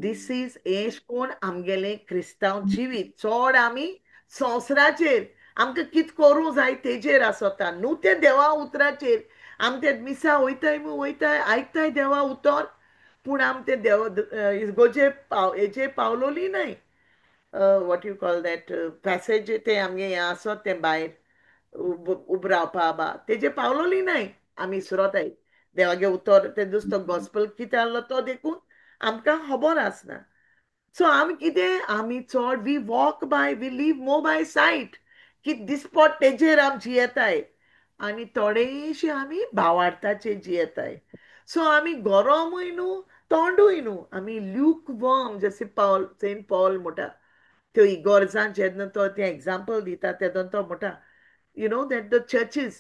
दीस इज एश कोण आमगेलें क्रिस्तांव जिवीत चड आमी संवसाराचेर आमकां कितें करूं जाय तेजेर आसता न्हू तें देवा उतराचेर आमी ते मिसा वयताय आयकताय देवा उतर पूण आमी ते देव इगोजे हेजेर पावलोली नाय what you call that passage ते आमगे हें आसत तें भायर उब रावपा बा तेजे पावलोली नाय आमी इसरोताय देवागे उतर ते दुसतो गॉस्पल कितें आहलो तो देखून आमकां खबर आसना सो आमी कितें आमी चड we walk by we live more by sight कितें दिसपट तेजेर आमी जियेताय आनी थोडेशे आमी भावार्थाचेर जियेताय सो आमी गरमूय न्हू थोंडूय न्हू आमी ल्यूक वॉर्म जशें सेंट पॉल म्हणटा त्यो इगोर्जान जेन्ना तो तें एग्जाम्पल दिता तेदोन तो म्हणटा you know that the churches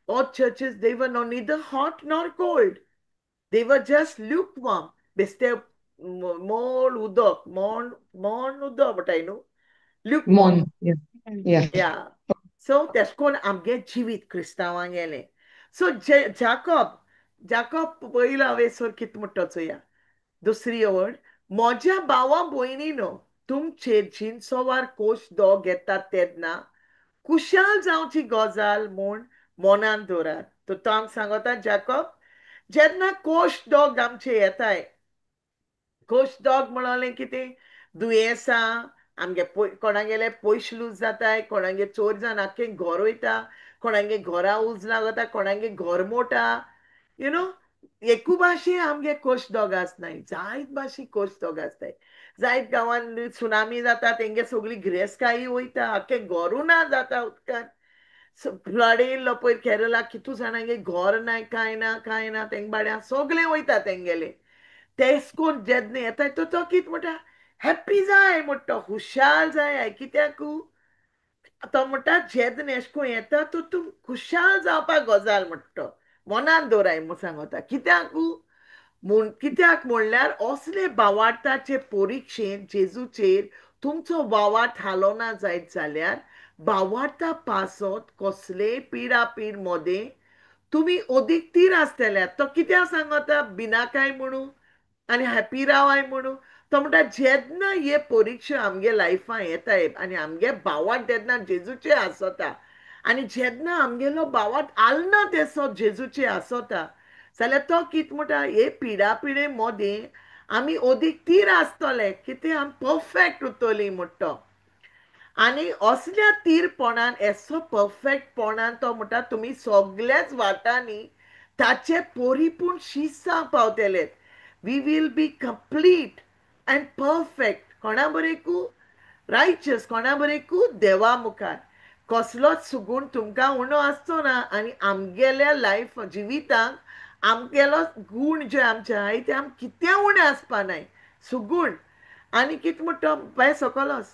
all churches they were not neither hot nor cold they were just lukewarm beste mol udok mon udok but I know lukewarm yeah so तेश कोन आमगे जिवीत क्रिस्तांवां गेलें सो जाकोब पयलो हांवें कितें म्हणटा चोया दुसरी वर्ड म्हज्या भावा भयणीनो तुम चिंचो वार कोश दोग येतात तेन्ना कुशाल जावची गजाल म्हूण मनान दवरात तो आमकां सांगता जाकोब जेन्ना कोश दोग आमचे येताय कोश दोग म्हणलें कितें दुयेंसां आमगे कोणागेले पयशे लूज जाताय कोणागे चोर जावन आख्खें घर वयता कोणागे घरा उज लागता कोणागे घर मोटा यु नो एकू भाशे आमगे कोश दोग आसनाय जायत भाशे कोश दोग आसताय जायत गांवांत सुनामी जाता तेंगे सगळी गिरेस्तकायी वयता आख्खें घरू ना जाता उदकान फ्लड येयल्लो पयर केरला कितू जाणांगे घर नाय कांय ना तेंग बाड्या सगळें वयता तेंगेलें तेच कोन जेन्ना येताय तो कितें म्हणटा हॅप्पी जाय म्हणटा हुशाल जाय कित्याक तो म्हणटा जेन्ना एश कोन येता तो तूं खुशाल जावपाक गजाल म्हणटा मनान दवराय म्हूण सांगता कित्याक म्हणल्यार असले भावार्थाचे परिक्षेन जेजूचेर तुमचो वावार्थ हालो ना जायत जाल्यार भावार्था पासत कसलेय पिडापीड मदें तुमी ओदीक तीर आसतल्यात तो कित्याक सांगता बिनाकाय म्हणू आनी हॅपी रावाय म्हणू तो म्हणटा जेन्ना हे परिक्षा आमगे लायफान येताय आनी आमगे भावार्थ जेन्ना जेजूचे आसता आनी जेन्ना आमगेलो भावार्थ आलना तेसो जेजूचे आसता जाल्यार तो कितें म्हणटा हे पिडापिडे मदें आमी ओदीक तीर आसतले कितें आमी परफेक्ट उरतलीं म्हणटा आनी असल्या तीरपणान एसो परफेक्टपणान तो म्हणटा तुमी सगळ्याच वाटांनी ताचे परिपूर्ण शिस्सां पावतले we will be complete and perfect कोणा बरेकू रायचस कोणा बरेकू देवा मुखार कसलोच सुगूण तुमकां उणो आसचो ना आनी आमगेल्या लायफ जिवितांत आमगेलो गूण जे आमचे आहाय ते आम कितें उणें आसपा नाय सुगूण आनी कितें म्हणटा बाय सकलोस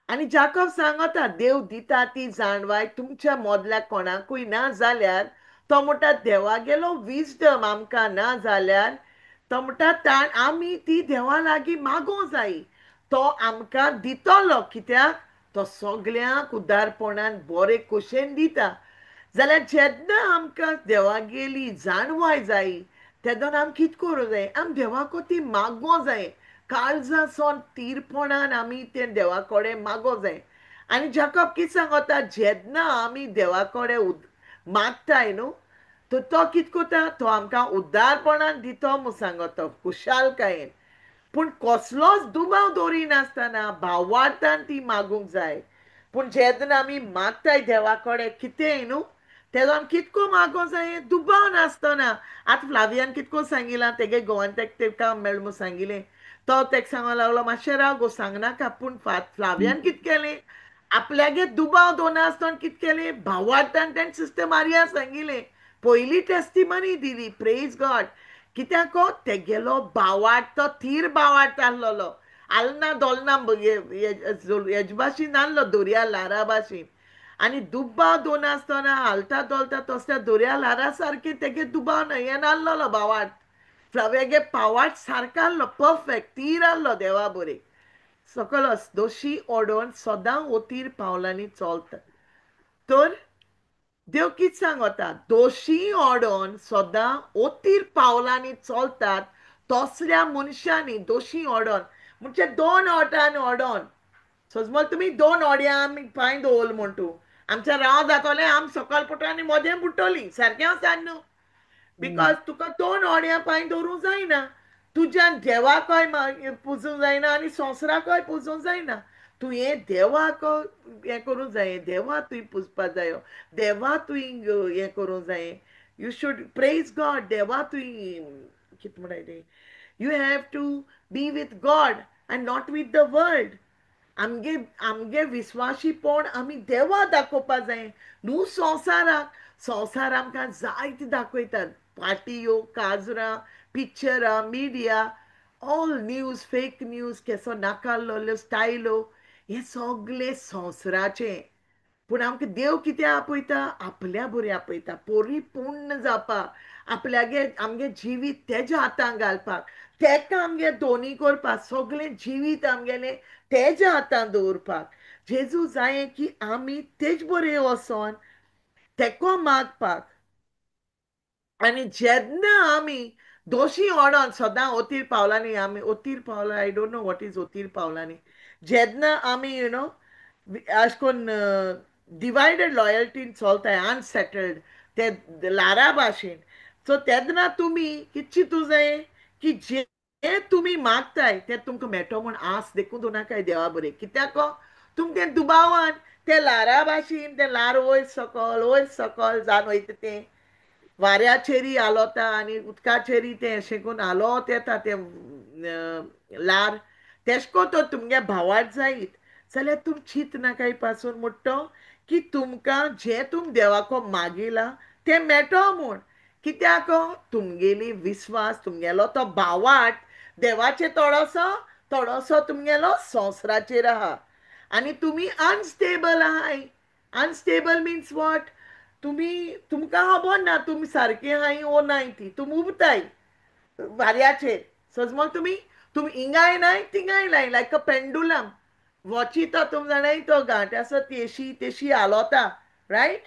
आनी जाकब सांगता देव दिता ती जाणवाय तुमच्या मोदल्याक कोणाकूय ना जाल्यार तो म्हणटा देवागेलो विजडम आमकां ना जाल्यार तो म्हणटा आमी ती देवा लागीं मागों जायी तो आमकां दितलो कित्याक तो सगळ्यांक उदारपणान बरे कुशेन दिता जाल्यार जेन्ना आमकां देवागेली जाणवाय जायी तेदोन आमी कितें करूं जाय आमी देवाको ती मागों जाय काळजाson तीरपणान आमी ते देवा कडेन मागो जाय आनी जाकब कितें सांगता जेन्ना आमी देवा कडेन मागताय न्हू तो कितें कोता तो आमकां उदारपणान दितो म्हूण सांगता खुशालकायेन पूण कसलोच दुबाव दवरिनासतना भावार्थान ती मागूंक जाय पूण जेन्ना आमी मागताय देवा कडेन कितेंय न्हू तेदोन कितको मागो जाय दुबाव नासतना आतां फ्लावियान कितको सांगिलां तेगे घोवान तेका मेळ म्हूण सांगिलें तो तेका सांगो लागलो मातशें राव गो सांगनाका पूण फ्लावियान कितें केलें आपल्यागे दुबाव दोनासतना कितें केलें भावार्थान तेणें सिस्टर मारिया सांगिलें पयली टेस्टिमनी दिली प्रेज गॉड कित्याक तेगेलो भावार्थ तो थीर भावार्थ आहलोलो आलना दोलना हेज भाशेन आहलो दोर्या लारा भाशेन आनी दुबाव दोन आसतना हालता दोलता तसल्या दोर्या लारा सारकें तेगे दुबाव हें नाहलोलो भावार्थ फ्लावेगे पावार्थ सारको आहलो परफेक्ट तीर आहलो देवा बरें सकलस दोशी ओडोन सदां ओतीर पावलांनी चलता तर देव कितें सांगता दोशी ओडोन सदां ओतीर पावलांनी चलतात तसल्या मनशांनी दोशी ओडोन म्हणजे 2 ओटान ओडोन समज तुमी 2 ओड्यां आमी पांय दवरल म्हण तूं आमच्या राव जातोलें आमी सकयल पडटलीं आनी मोदें बुडटलीं सारकें आसा न्हू बिकॉज तुका 2 ओड्यां पांय दवरूंक जायना तुज्यान देवाकय पुजूंक जायना आनी संवसाराकय पुजूंक जायना तूं हें देवाक हें करूंक जाय देवा तुवें पुजपा जायो देवा तुवें हें करूंक जाय यू शूड प्रेज गॉड देवा तुवें कितें म्हणटाय तें you have to be with God and not with the world आमगे विस्वाशीपण आमी देवा दाखोवपा जाय न्हू संवसार आमकां जायते दाखयतात पार्टियो काजरां पिक्चरां media all news fake news केसो नाकाल्लो स्टायलो हे सगळे संवसाराचें पूण आमकां देव कितें आपयता आपल्या बरें आपयता परिपूर्ण जावपाक आमगे जिवीत तेज्या हातांत घालपाक तेका आमगे दोनी करपाक सगळें जिवीत आमगेलें तेज्या हातांत दवरपाक जेजू जायें की आमी तेज बरें वचोन तेको मागपाक आनी जेन्ना आमी दोशी ओडोन सदां ओतीर पावलांनी आमी ओतीर पावलां I don't know what is ओतीर पावलांनी जेन्ना आमी अशें करून डिवायडेड लॉयल्टीन चलताय अनसेटल्ड ते लारा भाशेन सो तेन्ना तुमी कितें चिंतूं जाय की जे तुमी मागताय तें तुमकां मेळटो म्हूण आस देखून दवरनाकाय देवा बरें कित्याक तुमकां तें दुबावान ते लारा भाशेन तें लार वयर सकल जावन वयता तें वाऱ्याचेरी आलोता आनी उदकाचेरी तें अशें करून आलोत येता तें लार तेश को तो तुमगे भावार्थ जायत जाल्यार तुम चिंत नाकाय पासून म्हणटो की तुमकां जें तुम देवाको मागिलां तें मेळटो म्हूण कित्याक तुमगेली विस्वास तुमगेलो तो भावार्थ देवाचेर थोडोसो तुमगेलो संवसाराचेर आहा आनी तुमी अनस्टेबल आहाय अनस्टेबल मिन्स वॉट तुमकां खबर ना तुमी सारकें आहाय ओ नाय ती तुम उबताय वाऱ्याचेर समज तुमी हिंगाय नाय तिंगाय नाय लायक अ पेंडुलम वॉचीतो तुम जाणाय तो घाट आसा तेशी हालोता रायट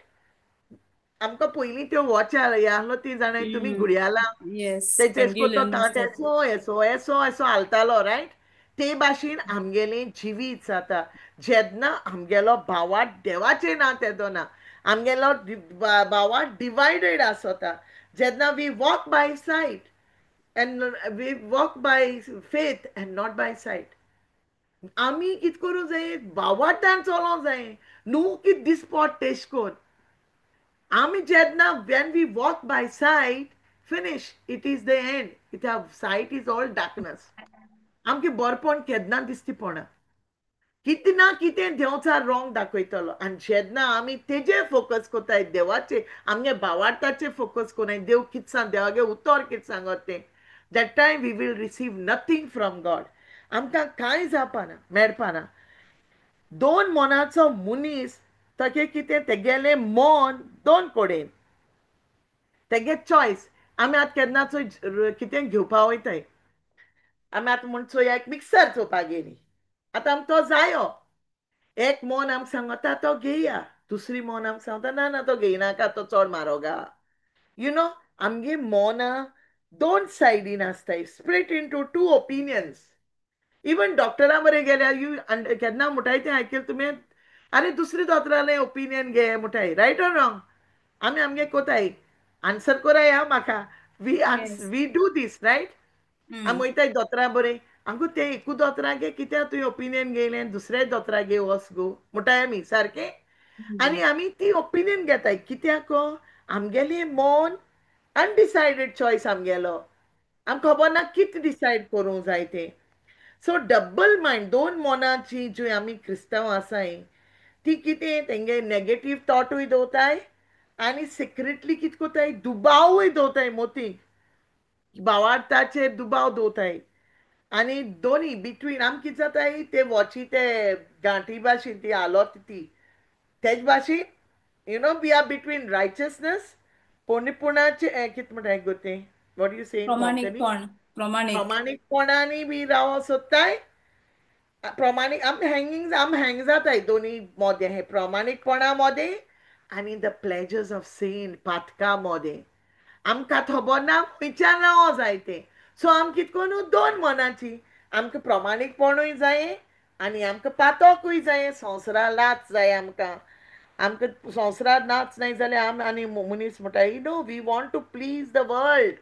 आमकां पयलीं त्यो वॉच आहलो ती जाणाय तुमी घुडयाला येस तेजेको तो पेंड्युलम ताट आसतात. एसो हालतालो रायट ते भाशेन आमगेलें जिवीत जाता जेन्ना आमगेलो भावार्थ देवाचेर ना तेदो ना आमगेलो भावार्थ डिवायडेड आसता जेन्ना we walk by sight and we walk by faith and not by sight आमी कितें करूं जाय भावार्थान चलोवंक जाय न्हू की दिसपट तेश कोन आमी जेन्ना when we walk by sight finish it is the end sight is all darkness आमगे बरपण केन्ना दिसती पडना कितें ना कितें देंवचा रॉंग दाखयतलो आनी जेन्ना आमी तेजेर फोकस कोत्ताय देवाचे आमगे भावार्थाचेर फोकस कोनाय देव कितें सांग देवागे उतर कितें सांगत तें that time we will receive nothing from God आमकां कांय जावपाना मेळपाना दोन मोनाचो मनीस तागे कितें तेगेलें मन दोन कोडेन तेगे चॉयस आमी आतां केन्नाचो कितें घेवपा वयताय आमी आतां म्हण चोया एक मिक्सर चोवपा गेली आतां आमकां तो जायो एक मन आमकां सांगता तो घेया दुसरी मन आमकां सांगता ना ना तो घेयनाका तो चड म्हारग आहा यू नो आमगे मोना दोन सायडीन आसताय split into two opinions even डॉक्टरा बरें गेल्यार यू केन्ना म्हणटाय तें आयकलें तुमी अरे दुसरे दोतोरालें ओपिनियन घे म्हणटाय रायट ऑर रॉंग आमी आमगे कोताय आन्सर कोराय हा म्हाका yes we do this right आमी वयताय दोतोरा बरें आगो तें एकू दोतोरागे कित्याक तुवें ओपिनियन घेयलें दुसऱ्या दोतोरागे वच गो म्हणटाय आमी सारकें आनी आमी ती ओपिनियन घेताय कित्याक आमगेलें मन अनडिसायडेड चॉयस आमगेलो आमकां खबर ना कितें डिसायड करूंक जाय तें सो डब्बल मायंड दोन मोनाची जी आमी क्रिस्तांव आसाय ती कितें तेंगे नेगेटीव थॉटूय दवरताय आनी सिक्रेटली कितें कोताय दुबावूय दवरताय मोतीक भावार्थाचेर दुबाव दवरताय आनी दोनी बिटवीन आमी कितें जाताय ते वॉची ते गांठी भाशेन ती हालोत ती तेज भाशेन you know we are between righteousness पोरनिपुणाचे कितें म्हणटाय गो तें what you say in Konkani प्रमाणिकपण प्रमाणिक प्रामाणिकपणांनी बी रावो सोदताय प्रामाणिक आम हँग जाताय दोन्ही मोदे हे प्रामाणिकपणा मोदे आनी the pleasures of scene Patkai मोदे आमकां खबर ना खंयच्यान रावो जाय तें सो आम कितें करूं दोन मनाची आमकां प्रामाणीकपणूय जाये आनी आमकां पातोकूय जाये संवसारा लाच जाय आमकां आमकां संवसारांत नाच नाय जाल्यार आम आनी मनीस म्हणटाय you know we want to please the world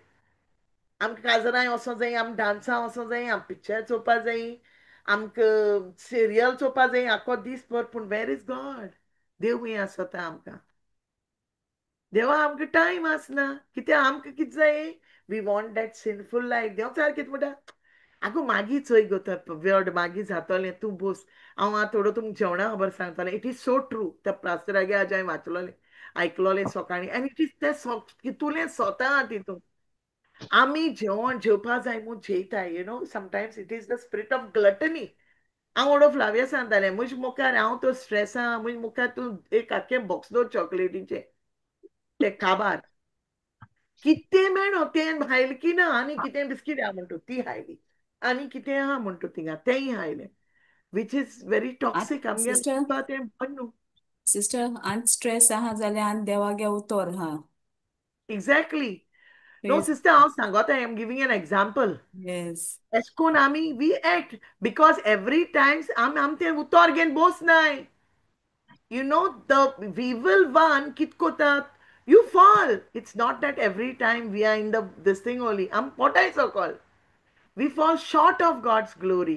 आमकां काजरांय वचों जाय आम डान्सां वचों जाय आम पिक्चर चोवपा जाय आमकां सिरियल चोवपा जाय आख्खो दीसभर पूण वेर इज गॉड देव खंय आसता आमकां देवा आमकां टायम आसना कित्याक आमकां कितें जाय वी वॉन्ट दॅट सिनफूल लायफ देव सारकें कितें म्हणटा आगो मागीर चोय गो वेड मागीर जातोलें तूं बोस हांव आतां थोडो तुमकां जेवणा खबर सांगतलें इट इज सो ट्रू त्या पास्टरागे आज हांवें वाचलोलें आयकलोलें सकाळीं आनी इट इज तें तितूलें स्वता तितून आमी जेवण जेवपा जाय म्हूण जेयताय you know sometimes it is the spirit of gluttony हांव ओडो फ्लाविया सांगतालें म्हजे मुखार हांव तो स्ट्रेसा म्हजे मुखार तूं एक आख्खें बॉक्स दवर चॉकलेटीचें ते काबार कितें मेळ्ळो तें हायलें की ना आनी कितें बिस्कीट आहा म्हणटू ती हायली आनी कितें आहा म्हणटू थिंगा तेंय हायलें which is very toxic sister आमगे तें बंद न्हू सिस्टर आनी स्ट्रेस आहा जाल्यार आनी देवागे उतर हा एक्झॅक्टली नो प्रेज सिस्टर हांव सांगोता I am giving an example yes एश कोन्न आमी we act because every times आम तें उतर घेवन बसनाय you know the evil one kit kotat you fall it's not that every time we are in the this thing only what I so called we fall short of God's glory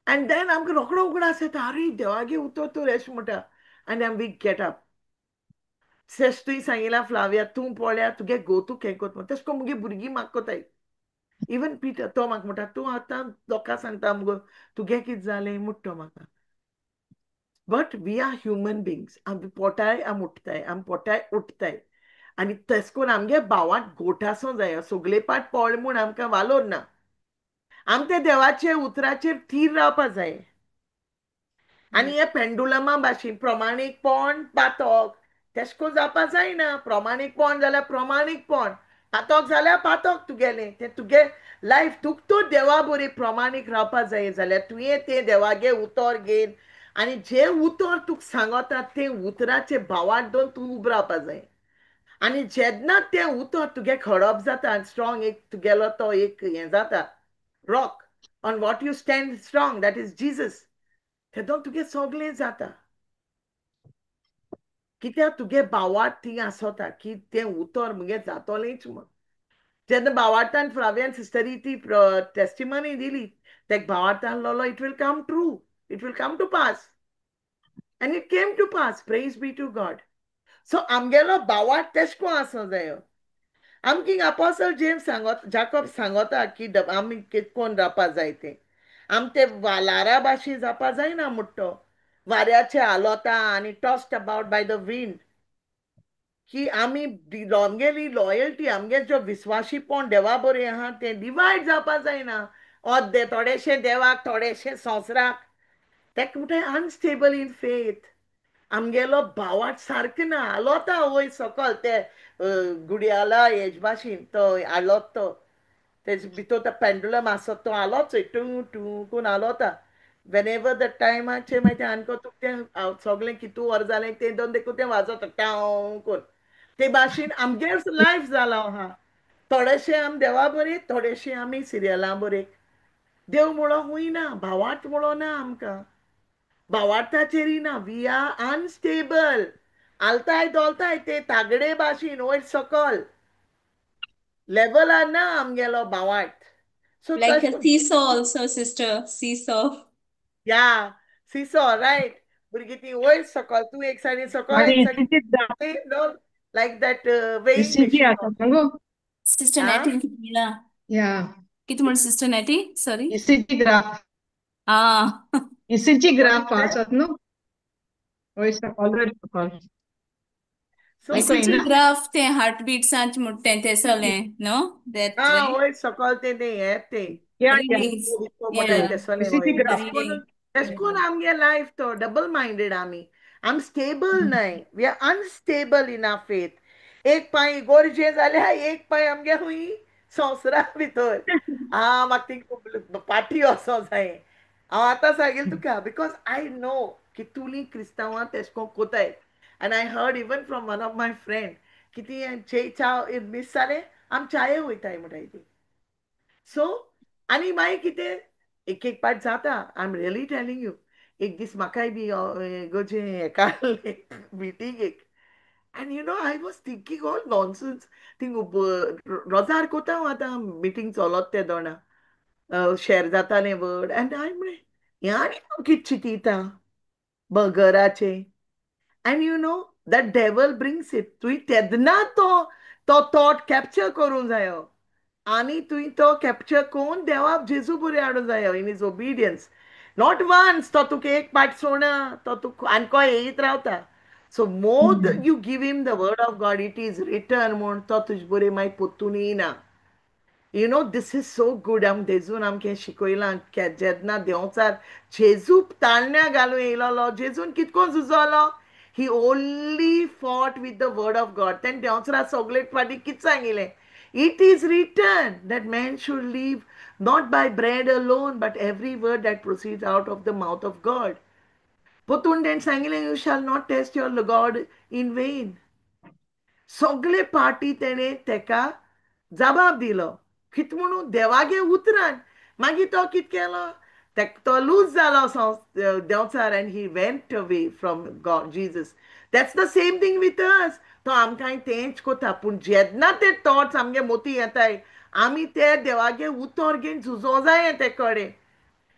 and then आमकां रोकडो उगडास येता अरे देवागे उतर तूं रेश म्हणटा and then we get up sash तुवें सांगिला फ्लाविया तूं पळया तुगे गोतू हें कोत म्हण तेश कोन्न मुगे भुरगीं म्हाका कोताय इवन पिटर तो म्हाका म्हणटा तूं आतां लोकांक सांगता मुगो तुगे कितें जालें म्हणटा तो म्हाका but we are human beings आमी पोटाय आम उठताय आम पोटाय उठताय आनी तेश कोन्न आमगे भावांक घोटासो जायो सगळे पाट पळ म्हूण आमकां वालोर ना आम ते देवाचे उतराचेर थीर रावपा जाय आनी हे पेंडुलमा भाशेन प्रमाणीकपण पातक तेश कोन्न जावपा जायना प्रमाणीकपण जाल्यार प्रमाणीकपण पातक जाल्यार पातक तुगेलें तें तुगे लायफ तुका तूं देवा बरी प्रमाणीक रावपा जाय जाल्यार तुवें तें देवागे उतर घेन आनी जे उतर तुका सांगता तें उतराचे भावार्थ दोन तूं उबो रावपा जाय आनी जेन्ना तें उतर तुगे खडप जाता स्ट्रॉंग एक तुगेलो तो एक हें जाता rock on what you stand strong that is Jesus तेदोन तुगे सगळें जाता कित्याक तुगे भावार्थ थंय आसता की तें उतर मुगे जातोलेंच म्हूण जेन्ना भावार्थान फ्लावियान सिस्टरी ती टेस्टिमनी दिली तेका भावार्थान लोलो it will come true it will come to pass and it came to pass praise be to God so आमगेलो भावार्थ तेश को आसो जायो आमकां अपोस्टल जेम्स सांगता जाकोब सांगता की आमी कितें कोन्न रावपा जाय तें आम ते वालारा भाशी जावपा जायना मुट्टो वाऱ्याचे आलोता आनी tossed about by the wind की आमी आमगेली लॉयल्टी आमगे जो विस्वाशीपण देवा बरें आहा तें डिवायड जावपा जायना अर्दे थोडेशे देवाक थोडेशे संवसाराक तेका म्हणटाय अनस्टेबल इन फेथ आमगेलो भावार्थ सारको ना आलोता वयर सकयल ते गुडयाला हेज भाशेन तो आलोत तो तेजे भितर तो पेंडुलम आसत तो आलोच टू टू करून आलोता वेनेवर द टायमाचेर मागीर तें आनको तुका तें सगळें कितू वर जालें तें दोन देखून तें वाजोता टाव करून ते भाशेन आमगेर लायफ जालो आहा थोडेशे आमी देवा बरे थोडेशे आमी सिरियलां बरे देव म्हणो हूंय ना भावार्थ म्हणो ना आमकां भावार्थाचेरय ना वी आर अनस्टेबल आलताय दोलताय ते तागडे भाशेन वयर सकयल लेवलार ना आमगेलो भावार्थ सो Like a तशें seesaw also, sister. Seesaw. या सिसो रायट भुरगीं ती वयर सकयल तूं एक सायडीन सकयल आणि एक इसीची सायडीन लायक दॅट वेईंग इसीची मशीन आसा मगो Sister आ Nettie, कितला? या किती म्हण sister Nettie? Sorry. इसीची ग्राफ Ah. इसीची व्हॉट इज ग्राफ दॅट आसत न्हू वयर सकयल सो ऐकू ECG येना graph ते heartbeat सांच मुट्टे ते सोलें, no? That right? वयर सकयल ते येत ते या या Release. मोठाय Yeah. तेसोले इसीची वयर ग्राफ तेशकोन Reading. तेशकोन आमगे लायफ तो डबल मायंडेड आमी स्टेबल न्हय we are unstable in our faith एक पांय गोरजे जाल्यार एक पांय आमगे हुंय संवसारा भितर म्हाका ती पाठी वचो जाय हांव आतां सांगेल तुका बिकॉज आय नो की तुमी क्रिस्तांवां तेशकोन कोताय आनी I heard even from one of my friend की ती चे च्या मिस जालें आमी चाये वयताय म्हणटाय ती सो आनी मागीर कितें एक एक पाट जाता I am really telling you एक दीस म्हाकाय बी गोजे हेका मिटींगेक and you know I was thinking all nonsense thing रोजार कोता आतां मिटींग चलोत ते दोना शेअर जातालें वर्ड एंड हांवें म्हणलें हें आनी हांव कितें चिंतिता बर्गराचें and you know that devil brings it तुवें तेदना तो थॉट कॅप्चर करूंक जायो आनी तुवें तो कॅप्चर करून देवाक जेजू बरें हाडूंक जायो in his obedience not once तो तुका एक पाट सोडना तो तुका आनको येयत रावता so more you give him the word of God it is return म्हूण तो तुजे बरें मागीर पोत्तून येयना you know this is so good जेजून आमकां शिकयलां जेन्ना देंवचार जेजू ताळण्या घालून येयलोलो जेजून कितको झुजलो he only fought with the word of God तेणे देंवचारा सगळे फाटीं कितें सांगिल्लें it is written that man should live not by bread alone but every word that proceeds out of the mouth of God पोतून तेणे सांगिल्लें you shall not test your God in vain सगळे पाटी तेणे तेका जबाब दिलो कित म्हणून देवागे उतरान मागीर तो कित केलो तो लूज जालो देंवचार and he went away from God Jesus that's the same thing with us तो आमकां तेंच कोता पूण जेन्ना ते थॉट्स आमगे मोती येताय आमी ते देवागे उतर घेवन झुजो जाय ते कडेन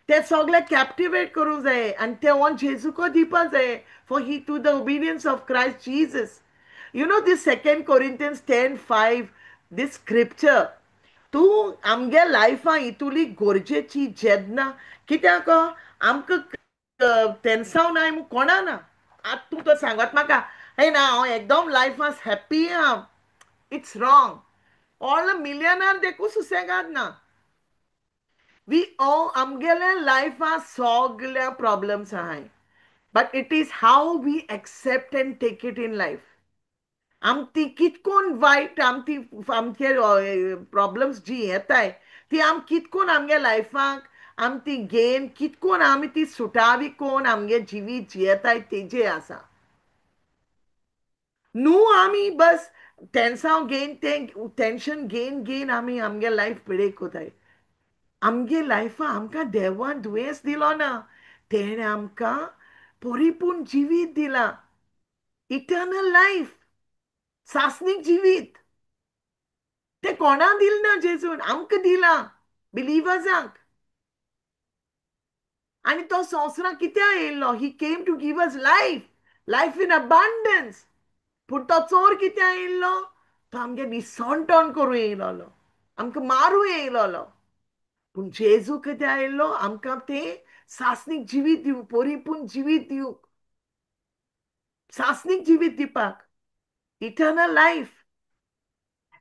ते सगळे कॅप्टिवेट करूंक जाय आनी ते वन जेजूको दिवपाक जाय for he to the obedience of Christ Jesus you know this second Corinthians 10:5 this scripture तूं आमगे लायफा इतुली गरजेची जेन्ना कित्याक आमकां टेन्सांव नाय म्हूण कोणा ना आतां तूं तो सांगत म्हाका हे ना हांव एकदम लायफान हॅप्पी आहा इट्स रॉंग ऑल मिलियनार देखून सुसेगाद ना वी आमगेल्या लायफान सगल्या प्रॉब्लेम्स आहाय but it is how we accept and take it in life ती कितकोन वायट आमचे प्रॉब्लेम्स जी येताय ती कितकोन आमगे लायफाक ती घेन कितकोन आमी ती सुटावी कोन आमगे जिवीत जियेताय तेजे आसा न्हू आमी बस टेन्सांव घेन ते टेन्शन घेन आमी आमगे लायफ पिडे कोताय आमगे लायफा आमकां देवान दुयेंस दिलो ना तेणे आमकां परिपूर्ण जिवीत दिला इटर्नल लायफ सासनीक जिवीत ते कोणा दिल ना जेजून आमकां दिला बिलिवर्सांक आनी तो संवसाराक कित्या येयल्लो he came to give us life in abundance पूण तो चोर कित्या येयल्लो तो आमगे निसंटोण करूं येयलोलो आमकां मारूं येयलोलो पूण जेजू कितें आयिल्लो आमकां तें सासणीक जिवीत दिवंक, परिपूर्ण जिवीत दिवंक, सासणीक जिवीत दिवपाक, इटर्नल लायफ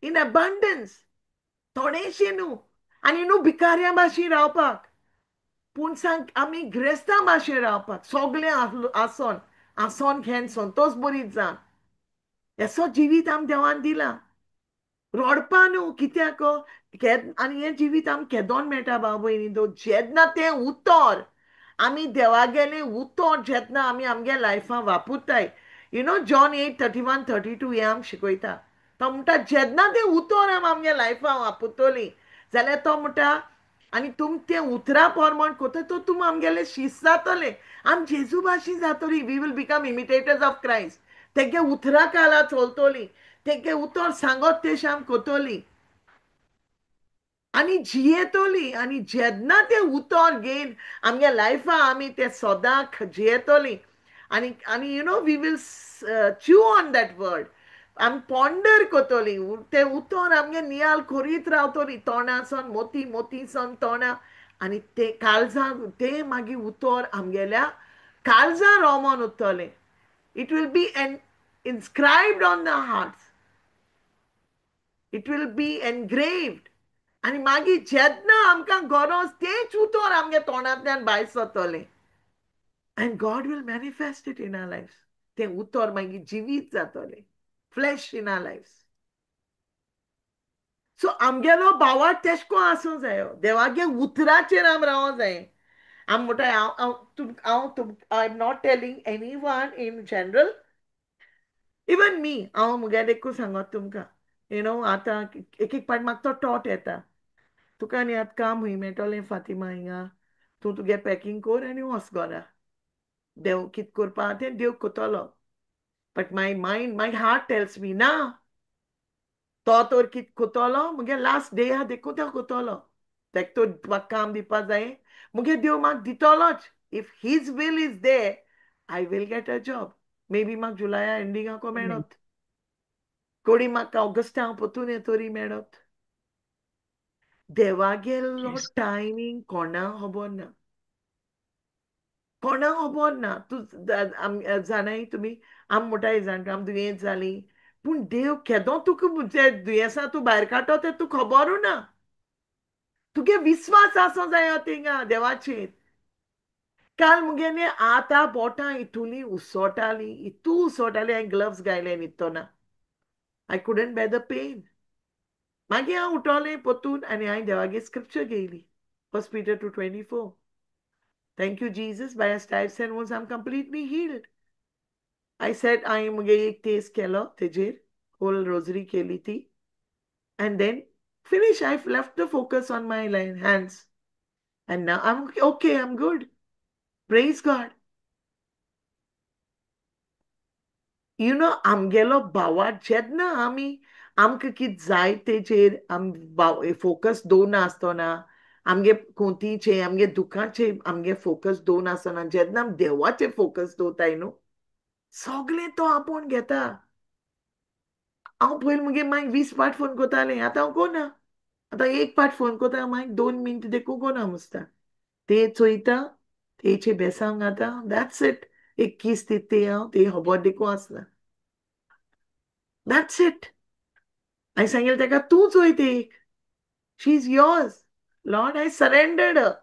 इन अबंडन्स, थोडेशें न्हू, आनी न्हू भिकाऱ्या भाशेन रावपाक, पूण सांग आमी ग्रेस्तां भाशेन रावपाक, सगळें आसोन आसोन घेन संतोश बरीत जावन असो जिवीत आम देवान दिला. रोडपा न्हू, कित्याक आनी हें जिवीत आमकां केदोन मेळटा भाव भयणी, जेन्ना तें उतर आमी देवागेलें उतर जेन्ना आमी आमगे लायफान वापरताय, जॉन 8:31-32 हें आम शिकयता. तो म्हणटा जेन्ना तें उतर आमी आमगे लायफान वापरतलीं जाल्यार तो म्हणटा आनी तुम तें उतरा प्रमाण कोता तो तुम आमगेले शिश्य जातले, आम जेजू भाशेन जातलीं. We will become imitators of Christ. तेगे उतरा काला चलतलीं, तेगे उतर सांगत तेशें आम कोतलीं आनी जियेतलीं. आनी जेन्ना तें उतर घेयन आमगे लायफा आमी तें सदांच जियेतलीं. आनी वी वील च्यू ऑन दॅट वर्ड. आमी पॉन्डर कोतलीं. तें उतर आमगे नियाल करीत रावतलीं, तोंडासान मोती, मोतीसान तोंडां. आनी तें काळजां तें मागीर उतर आमगेल्या काळजां रोमोन उरतलें. It will be inscribed on the hearts. It will be engraved. आनी मागीर जेन्ना आमकां गरज तेंच उतर आमगे तोंडांतल्यान भायर सरतलें. And God will manifest it in our lives. तें उतर मागीर जिवीत जातलें, flash in our lives. So आमगेलो भावार्थ तेशको आसूं जायो, देवागे उतराचेर आम रावूं जाय. आम म्हणटा I am not telling anyone in general, even me, हांव मुगे देखून सांगत तुमकां, आतां एक एक पाट म्हाका तो टॉट येता, तुका न्ही आतां काम हूंय मेळटलें फातिमा हिंगा, तूं तुगे पॅकींग कोर आनी वच घरा. देव कितें करपा तें देव कोतलो. But my mind, my heart tells me ना, तो तर कितें कोतलो, मुगे लास्ट डे आहा देखून तो कोतलो. तेका तर म्हाका काम दिवपा जाय, मुगे देव म्हाका दितलोच. If his will is there, I will get a job. May be म्हाका जुलाया एंडिंगाको मेळत, कोणी म्हाका ऑगस्टा पोतून येतोरी मेळत. देवागेलो टायमींग कोणाक खबर ना, कोणाक खबर ना. तूं जाणाय तुमी, आम म्हणटाय जाणटा आम दुयेंत जालीं, पूण देव केदो तुका दुयेंसा तूं भायर काडटा तें तुका खबरूच ना. तुगे विस्वास आसूं जायो थिंगा देवाचेर. काल मुगेले आतां बोटां इतुलीं उसोटालीं, इतू उसोटालीं, हांवें ग्लव्स घायले न्हिदतना. I couldn't bear the pain. मागीर हांव उठोलें पोतून आनी हांवें देवागे स्क्रिप्चर घेयली, 1 Peter 2:24. Thank you, Jesus. By your stripes and wounds, I'm completely healed. I said, I मुगे एक तेस केलो तेजेर, होल रोजरी केली ती. And then finish. I've left the focus on my hands. And now I'm okay, I'm good. Praise God. आमगेलो भावार्थ जेन्ना आमी आमकां कितें जाय तेजेर आम फोकस दवरना आसतना, आमगे खोंतीचेर, आमगे दुखाचेर आमगे फोकस दवरना आसतना जेन्ना आमी देवाचेर फोकस दवरताय न्हू, सगळें तो आपोवन घेता. हांव पयलीं मुगे मागीर 20 पाट फोन कोतालें, आतां हांव कोना. आतां 1 पाट फोन कोता, मागीर 2 मिनटां देखून कोना मुसता. तें चोयता, तेचे बेसांव घाता, दॅट्स इट. एक किस दिता हांव, तें खबर देखून आसना. That's it. I सांगेल तेका तूं चोय तेक. She is yours. Lord, I surrendered her.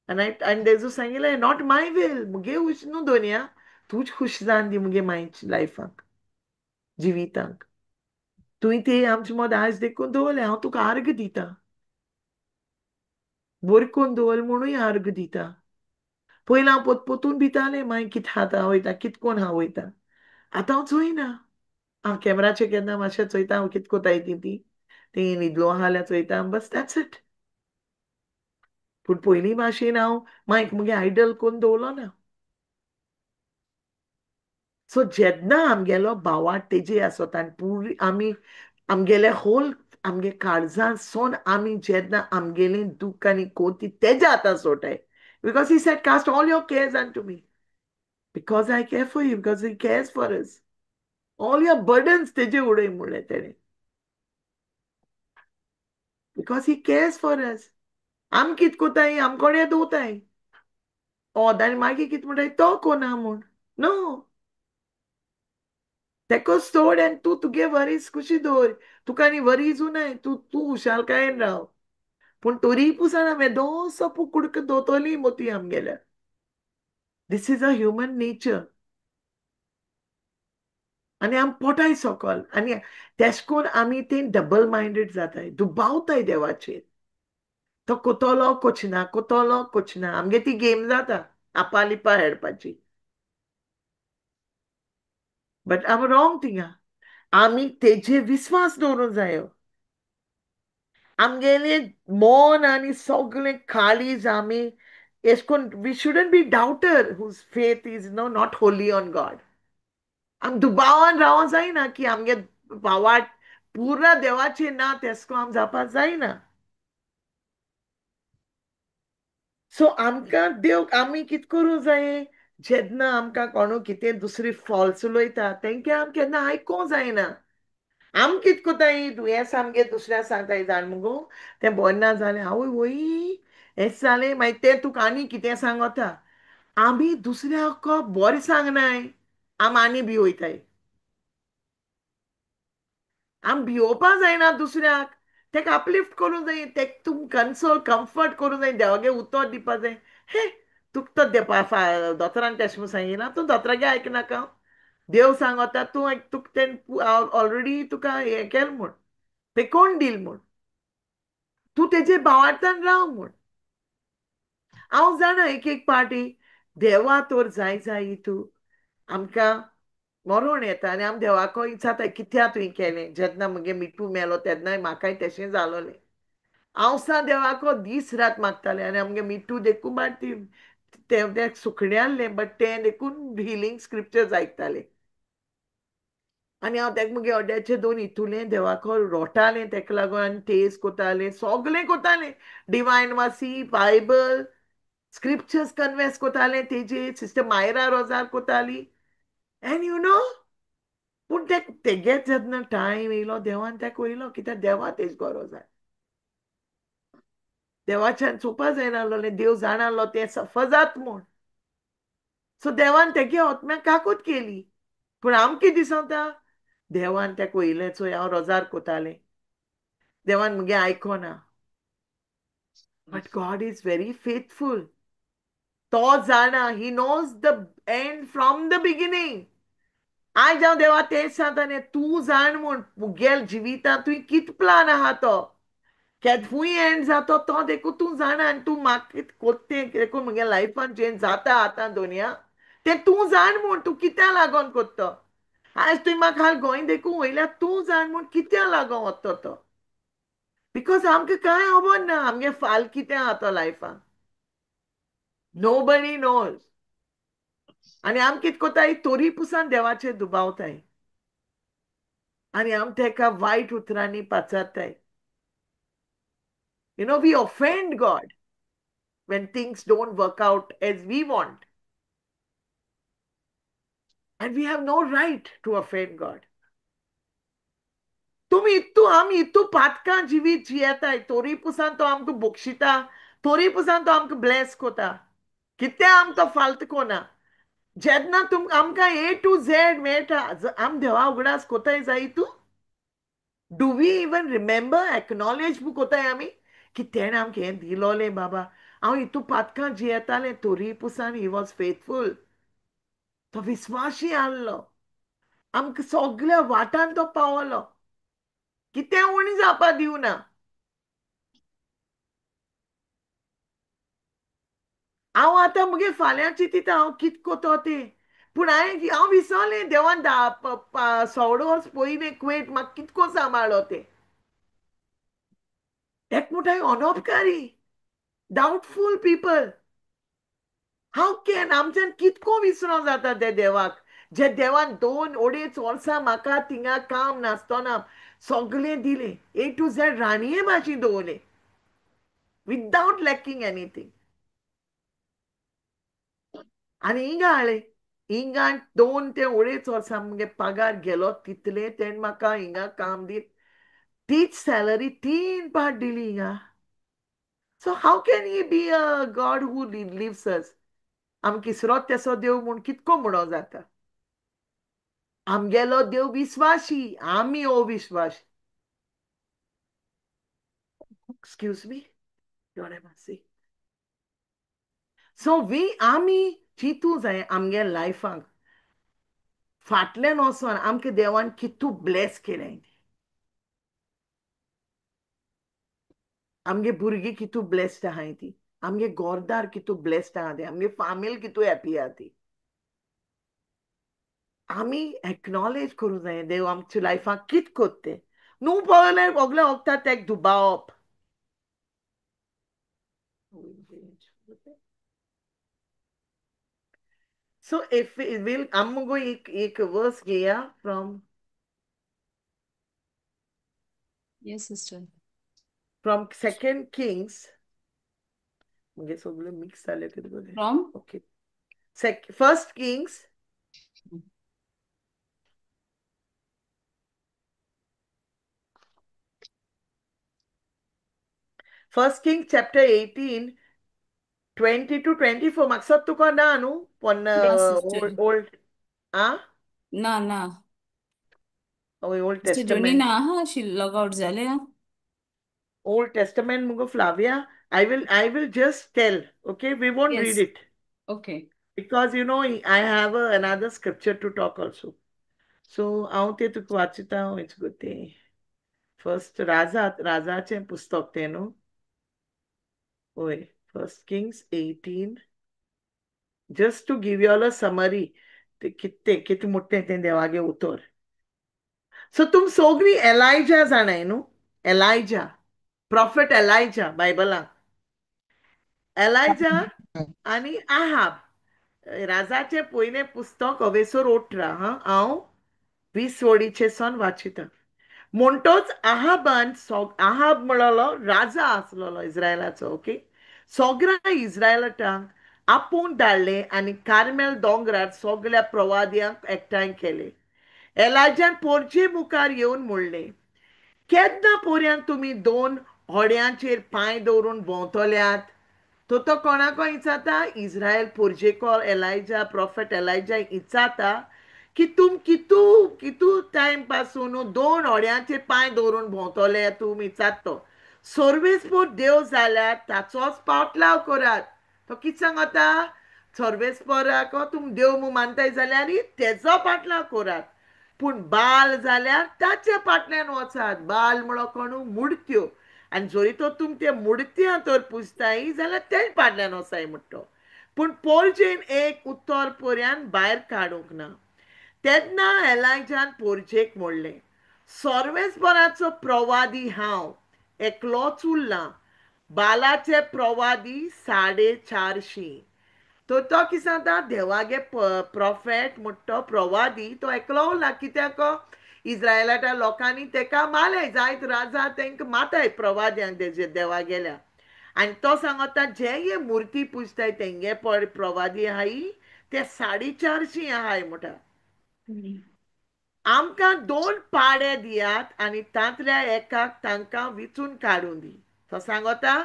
And देजू सांगेलें, not my will. मुगे हुश न्हू दोनया, तूच खुश जावन दी मुगे मायच्या लायफाक, जिविताक. तुवें तें आमचे मोद आज देखून दवरलें, हांव तुका आर्ग दिता. बरें कोन्न दवरलें म्हणून आर्ग दिता. पयलीं हांव पोतून भितालें, मागीर कितें खाता वयता, कितें कोन्न हांव वयता. आतां हांव चोयना. हांव कॅमेराचेर केन्ना मातशें चोयता, हांव कितें कोताय ती न्हिदलो आहा जाल्यार चोयता, बस दॅट्स इट. पूण पयलीं भाशेन हांव मागीर मुगे आयडल कोन्न दवरलो ना. सो जेन्ना आमगेलो भावार्थ तेजेर आसता आनी पूरी आमी आमगेले होल आमगे काळजां सोन आमी जेन्ना आमगेलें दूख आनी कोंती तेज्या हातां सोडटाय, because he said cast all your cares onto me, because I care for you, because he cares for us. All your burdens तेजे उडय म्हणलें तेणें, because he cares for us. आम कित कोताय आमकोडे दोताय आनी मागीर कित म्हणटाय तो कोना म्हूण नो तेको सोड आनी तूं तुगे वरीस कशी दवर तुका आनी वरीजू न्हय तूं तूं हुशालकायेन राव पूण तोरी पुसान हांवें दोसो कुडक दोतोली मोती आमगेल्या दिस इज अ ह्युमन नेचर आनी आम पोटाय सोकोल आनी तेश कोन आमी ते डबल मायंडेड जाताय दुबावताय देवाचेर तो कोतोलो कोचना आमगे ती गेम जाता आपालिपा हेडपाची बट आम रॉंग थिंगा आमी तेजेर विस्वास दवरूंक जायो आमगेले मन आनी सगळें काळीज आमी एश कोन we shouldn't be doubter whose faith is not wholly on God आम दुबावान रावो जायना की आमगे भावाट पुरा देवाचेर ना तेसको आम जावपा जायना सो आमकां देव आमी कित करूं जाये जेन्ना आमकां कोणू कितें दुसरी फॉल्स उलोयता तेंके आम केन्ना आयको जायना आम कित कोताय दुयेंस आमगे दुसऱ्या सांगताय जाण मुगो तें बरें ना जालें आवय वय हेच जालें मागीर तें तुका आनी कितें सांगोता आमी दुसऱ्याक बरें सांगनाय आम आनी भिवयताय आम भिवपा जायना दुसऱ्याक तेका अपलिफ्ट करूं जाय तेका तुम कन्सोल कम्फर्ट करूं जाय देवागे उतर दिवपा जाय हे तुक तो दोतोरान तेश म्हूण सांगिना तूं दोतोरागे आयकनाका देव सांगोता तूं तुका तें ऑलरेडी तुका हें केलें म्हूण ते कोण डील म्हूण तूं तेजे भावार्थान राव म्हूण हांव जाणा एक पार्टी देवा तोर जाय जाय हितू आमकां मरोण येता आनी आम देवाको इचाताय कित्या तुवें केलें जेन्ना मुगे मिठू मेलो तेन्नाय म्हाकाय तेशें जालोलें हांव सा देवाको दीस रात मागतालें आनी आमगे मिठू देखून ती तें सुकणें आहलें बट तें देखून हिलींग स्क्रिप्चर्स आयकतालें आनी हांव तेका मुगे ओड्याचे 2 हितुलें देवाको रोटालें तेका लागून आनी टेस्ट कोतालें सोगलें कोतालें डिवायन मासी बायबल स्क्रिप्चर्स कन्वेस कोतालें तेजेर सिस्टर मायरा रोजार कोताली एंड यू नो पूण तेगे जेन्ना टायम येयलो देवान तेका वयलो कित्याक देवा तेज गरज जाय देवाच्यान चोवपा जायनासलोलें देव जाणालो तें सफर जात म्हूण सो देवान तेगे आत्म्याक काकूट केली पूण आम कितें दिसोता देवान तेका वयलें चोय हांव रोजार कोतालें देवान मुगे आयकोना but God is very faithful तो जाणा he knows the end from the beginning आयज हांव देवा तेच सांगतालें तूं जाण म्हूण मुगेल जिवितांत तुवें कित प्लान आहा तो केदूय एंड जातो तो देखून तूं जाणा आनी तूं म्हाका कोत्तें देखून मुगे लायफान चेंज जाता आतां दोनया तें तूं जाण म्हूण तूं कित्या लागोन कोत्तो आयज तुवें म्हाका हाल गोंय देखून वयल्यार तूं जाण म्हूण कित्या लागोन वतो तो बिकॉज आमकां कांय खबर ना आमगे फाल कितें आहा तो लायफान नोबडी नोज आनी आम कितें कोताय तोरी पुसान देवाचेर दुबावताय आनी आम तेका वायट उतरांनी पाचारताय You know, we offend God when things don't work out as we want. And we have no right to offend God. तुम इतू आम इतू पातका जिवीत जियेताय तोरी पुसान तो आमक बोक्षिता तोरी पुसान तो आमक ब्लेस कोता कित्या आम तो फाल्त कोना जेन्ना तुम आमकां A to Z मेळटा आम देवा उगडास कोताय जाय तू do we even remember acknowledge कोताय आमी की तेणें आमकां हें दिलोलें बाबा हांव हितू पातकां जियेतालें तोरी पुसान ही वॉज फेथफूल तो विस्वाशी आहलो आमकां सगळ्या वाटान तो पावलो कितें उणी जावपा दिवना हांव आतां मुगे फाल्यां चिंतिता हांव कित कोतो तें पूण हांव विसरलें देवान 16 वर्स पयलीं कुवेट म्हाका कितको सांबाळ्ळो तें एक मुठाय अनोपकारी डाउटफूल पीपल हाव कॅन आमच्यान कितको विसरो जाता त्या देवाक जे देवान 2-2.5 वर्सां म्हाका थिंगा काम नासतना सगळें दिलें A to Z राणये भाशी दवरलें विदाउट लॅकिंग एनीथींग आनी हिंगा हाडलें हिंगा 2 ते 2.5 वर्सां मुगे पगार गेलो तितलें तेणें म्हाका हिंगा काम दीत तीच सॅलरी 3 पाट दिली हिंगा So how can he be a God who lives us? आमकिसरो तेसो देव म्हूण कितको म्हणो जाता? आमगेलो देव विश्वासी, आमी अविश्वासी. Excuse me? What am I saying? So आमी चिंतू जाय आमगे लायफाक फाटल्यान वचोन आमकां देवान कितू ब्लेस केलें. आमगे भुरगीं कितू ब्लेस्ड आहाय ती, आमगे गोरदार कितू ब्लेस्ड आहा ती, आमगे फामील कितू हॅपी आहा ती. आमी एक्नॉलेज करूं जाय देव आमच्या लायफाक कित कोत्ते. न्हू पळयलें ओगले वखदां तेक दुबावप. So if we'll आमगो एक वर्स घेया from Yes, sister. from 2 Kings. मुगे सगळे मिक्स जाले कितें कोले. From? Okay. 1 Kings. First Kings chapter 18, 20 to 24. मकसद तुका ना न्हू पण Yes, sister. ओल्ड ना ओल्ड sister Joni टेस्टमेंट. ना हा शी लॉग आउट जाले हा. Old Testament मुगो Flavia. I will just tell. Okay, we won't read Yes. it Okay. because I have another scripture to talk also. So हांव ते तुका वाचिता. It's good thing. First राजाचे पुस्तक ते न्हू. ओय 1 Kings 18. Just to give you all a summary, ते किती मोठे ते देवागे उतर. So तुम सोगली एलायजा जाणाय न्हू. एलायजा, प्रॉफेट एलायजा बायबलान. एलायजा आनी आहाब राजाचे पयले पुस्तक हवेसर ओट्रा. हांव 20 वडीचे सन वाचिता. म्हणटोच आहाब म्हणलो राजा आसलोलो इस्रायलाचो. ओके. सगळ्या इस्रायलांक आपूण धाडले आनी कार्मेल दोंगरार सगळ्या प्रवाद्यांक एकठांय केले. एलायजान पोरचे मुखार येवन म्हणलें, केन्ना पर्यंत तुमी 2 होड्यांचेर पांय दवरून भोंवतल्यात? तो कोणाको इचाता? इस्रायल पोरजेको एलायजा, प्रॉफेट एलायजा इचाता की तुम कितू टायम पासून 2 होड्यांचेर पांय दवरून भोंवतले तुम इचातो. सर्वेस्पोर देव जाल्यार ताचोच पावटलाव करात. तो कितें सांगता? सर्वेस्पोराक तुम देव मू मानताय जाल्यार तेजो पाटलाव करात. पूण बाल जाल्यार ताच्या फाटल्यान वचात. बाल म्हणलो कोण? मुर्त्यो. आनी जरी तो तुम ते मुर्त्यां तर पुजताय जाल्यार तेच फाटल्यान वचाय म्हणटो. पूण पोरजेन एक उत्तर पर्यंत भायर काडूंक ना. तेन्ना एलायजान पोरजेक म्हणलें, सर्वेस्पराचो प्रवादी हांव एकलोच उरलां. बालाचे प्रवादी 450. तो कितें सांगता? देवागे प्रॉफेट म्हणटो प्रवादी तो एकलो उरला. कित्याक? इस्रायलाच्या लोकांनी तेका मारले. जायत राजा तांकां माताय प्रवाद्यांक तेजे देवा गेल्या. आनी तो सांगता जे मुर्ती पुजताय तेंगे प्रवादी आहाय ते 450 आहाय म्हणटा. आमकां 2 पाडे दियात आनी तांतल्या एकाक तांकां विचून काडून दी. तो सांगता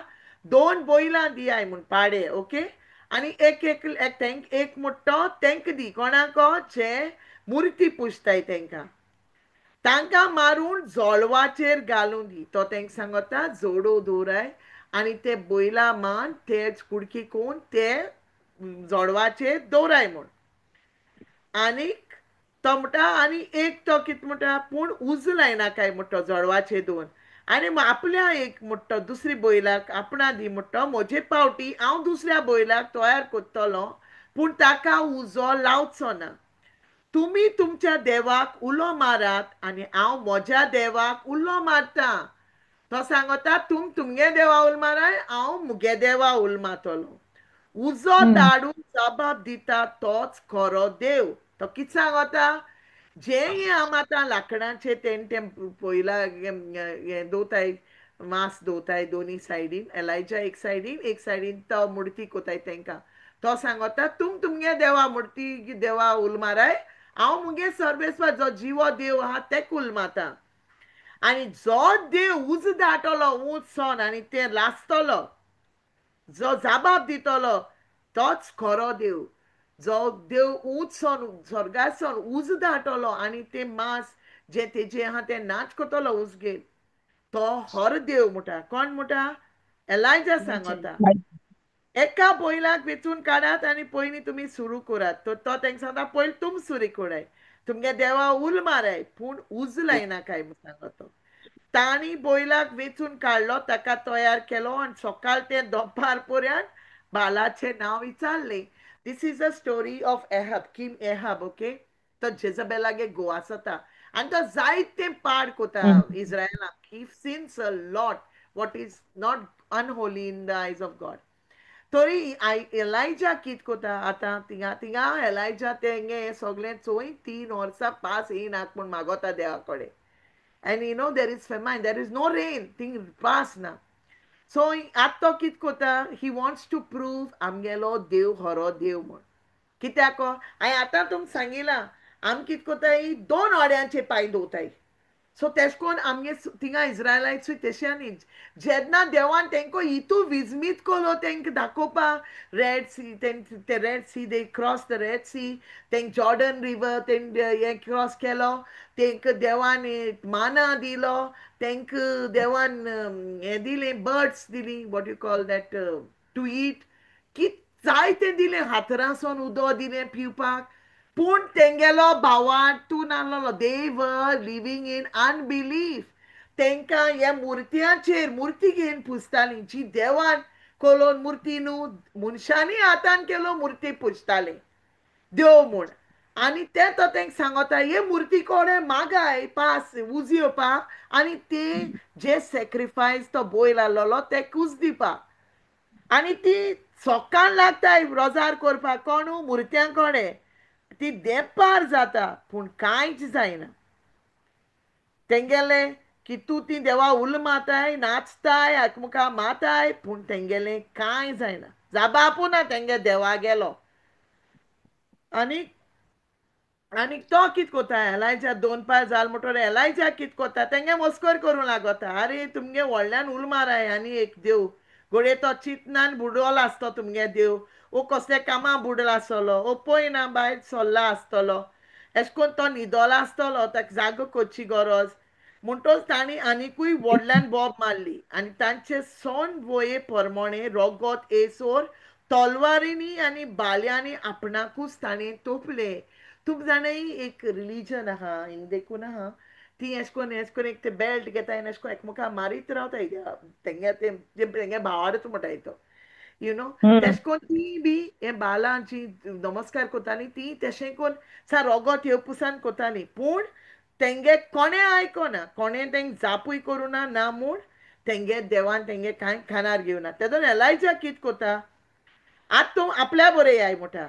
2 बैलां दियाय म्हूण पाडे. ओके. आनी एक म्हणटो तेंकां दी. कोणाक? जे मुर्ती पुजताय तेंकां. तांकां मारून जोळवाचेर घालून दी. तो तेंकां सांगता जोडो दवराय आनी ते बैला मान तेच कुडकी कोण ते जोडवाचेर दवराय म्हूण. आनीक तो म्हणटा आनी एक तो कितें म्हणटा? पूण उज लायनाकाय म्हणटो जोडवाचेर दवरून. आनी आपल्या एक म्हणटो दुसरी बैलाक आपणा दी म्हणटो. म्हजे पावटी हांव दुसऱ्या बैलाक तयार कोत्तलो पूण ताका उजो लावचो ना. तुमी तुमच्या देवाक उलो मारात आनी हांव म्हज्या देवाक उलो मारतां. तो सांगता तुमगे देवा उलो माराय, हांव मुगे देवा उलो मारतलो. उजो धाडून जबाब दिता तोच खरो देव. तो कितें सांगता? जे आम आतां लांकडाचेर ते पयला हें दवरताय मास दवरताय दोनी सायडीन. एलायजा एक सायडीन तो मुर्ती कोताय तेंकां. तो सांगता तुमगे देवा मुर्ती देवा उलो माराय, हांव मुगे सर्वेस्वा जो जिवो देव आहा तेका उलो मारतां. आनी जो देव उज धाडटलो ऊंच सोन आनी ते लासतलो जो जबाब दितलो तोच खरो देव. जो देव उंचसोन स्वर्गासन उज धाडटलो आनी ते मांस जे तेजे आहा ते नाच कोतलो उजगेर, तो हर देव म्हणटा. कोण म्हणटा? एलायजा सांगता. एका बैलाक वेचून काडात आनी पयलीं तुमी सुरू करात. तो तांकां सांगता पयलीं तुम सुरू कराय, तुमगे देवा उल माराय, पूण उज लायनाकाय म्हूण सांगता. तांणी बैलाक वेचून काडलो, ताका तयार केलो आनी सकाळ ते दनपार पर्यंत बालाचें नांव विचारलें. This is a story of Ahab, king Ahab. Okay, तो जेजबेलागे गोवास जाता आनी तो जायते पाड कोता इस्रायलाक. He sins a lot what is not unholy in the eyes of God. तरी एलायजा कित कोता आतां थिंगा थिंगा एलायजा तेंगे सगळें चोय 3 वर्सां पास येयनाक म्हूण मागोता देवा कडेन. And you know, there is famine, there is no rain, thing pass na. So आत तो कित कोता, he wants to prove आमगेलो देव हरो देव म्हूण. कित्याक हांवें आतां तुमकां सांगिलां, आमी कित कोताय 2 ऑड्यांचे पांय दवरताय. सो तेश कोन आमगे थिंगा इस्रायलायचूय तेशेंनीच जेन्ना देवान तेंकां हितू विजमीत कोलो तेंकां दाखोवपा रेड सी, ते red sea, they cross the red sea, तेंक जॉर्डन रिवर तें हे क्रॉस केलो, तेंकां देवान माना दिलो, तेंकां देवान हे दिलें, बर्ड्स दिली, what you call that, to eat, कित जायतें दिलें, हातरांसून उदो दिलें पिवपाक. पूण तेंगेलो भावांतून आहलोलो. दे वर लिव्हिंग इन अनबिलीफ. तेंकां हे मुर्त्यांचेर मुर्ती घेवन पुजतालीं, जी देवान कोलोन मुर्ती न्हू, मनशांनी हातान केलो मुर्ती पुजताले देव म्हूण. आनी ते तो तेंक सांगता हे मुर्ती कोणे मागाय पास उज येवपा आनी ते जे सॅक्रिफायस तो बैल आहलोलो तेका उज दिवपा. आनी ती सोकाण लागताय रोजार करपाक. कोणू? मुर्त्यां कोडे. ती देपार जाता पूण कांयच जायना तेंगेले. की तूं ती देवा उल माताय, नाचताय, एकमुखा माताय, पूण तेंगेले कांय जायना. जाबापू ना तेंगे देवा गेलो. आनी आनीक तो कित कोता, एलायजा 2 पार जाल म्हणटोर एलायजा कित कोता, तेंगे मस्कोर करूं लागोता. आरे तुमगे व्हडल्यान उल माराय आनी एक देव घोडये तो चिंतनान बुडोलो आसतो तुमगे देव, वो कसले कामां बुडलो आसतलो, वो पयना भायर सरला आसतलो, एश कोन्न तो न्हिदोलो आसतलो, ताका जागो करची गरज. म्हणटोच तांणी आनिकूय व्हडल्यान बोब मारली आनी तांचे सोन वये परमोणे रोगोत येसोर तलवारींनी आनी बालयांनी आपणाकूच ताणें तोपले. तुम जाणाय एक रिलीजन आहा हिंग देखून आहा, ती एश कोन्न एक ते बेल्ट घेताय आनी एश कोन्न एकमुखा मारीत रावताय तेंगे तेंगे भावाडूच म्हणटाय तो, यू नो. तेश कोन्न ती बी हे बालांची नमस्कार कोताली, ती तेशें कोन्न सा रोगोत येवपुसान कोताली. पूण तेंगे कोणें आयकोना, कोणें तेंक जापूय करुना ना म्हूण तेंगे देवान तेंगे कांय खानार घेवना. तेदोन एलायजा कित कोता, आतां तूं आपल्या बरयाय म्हणटा.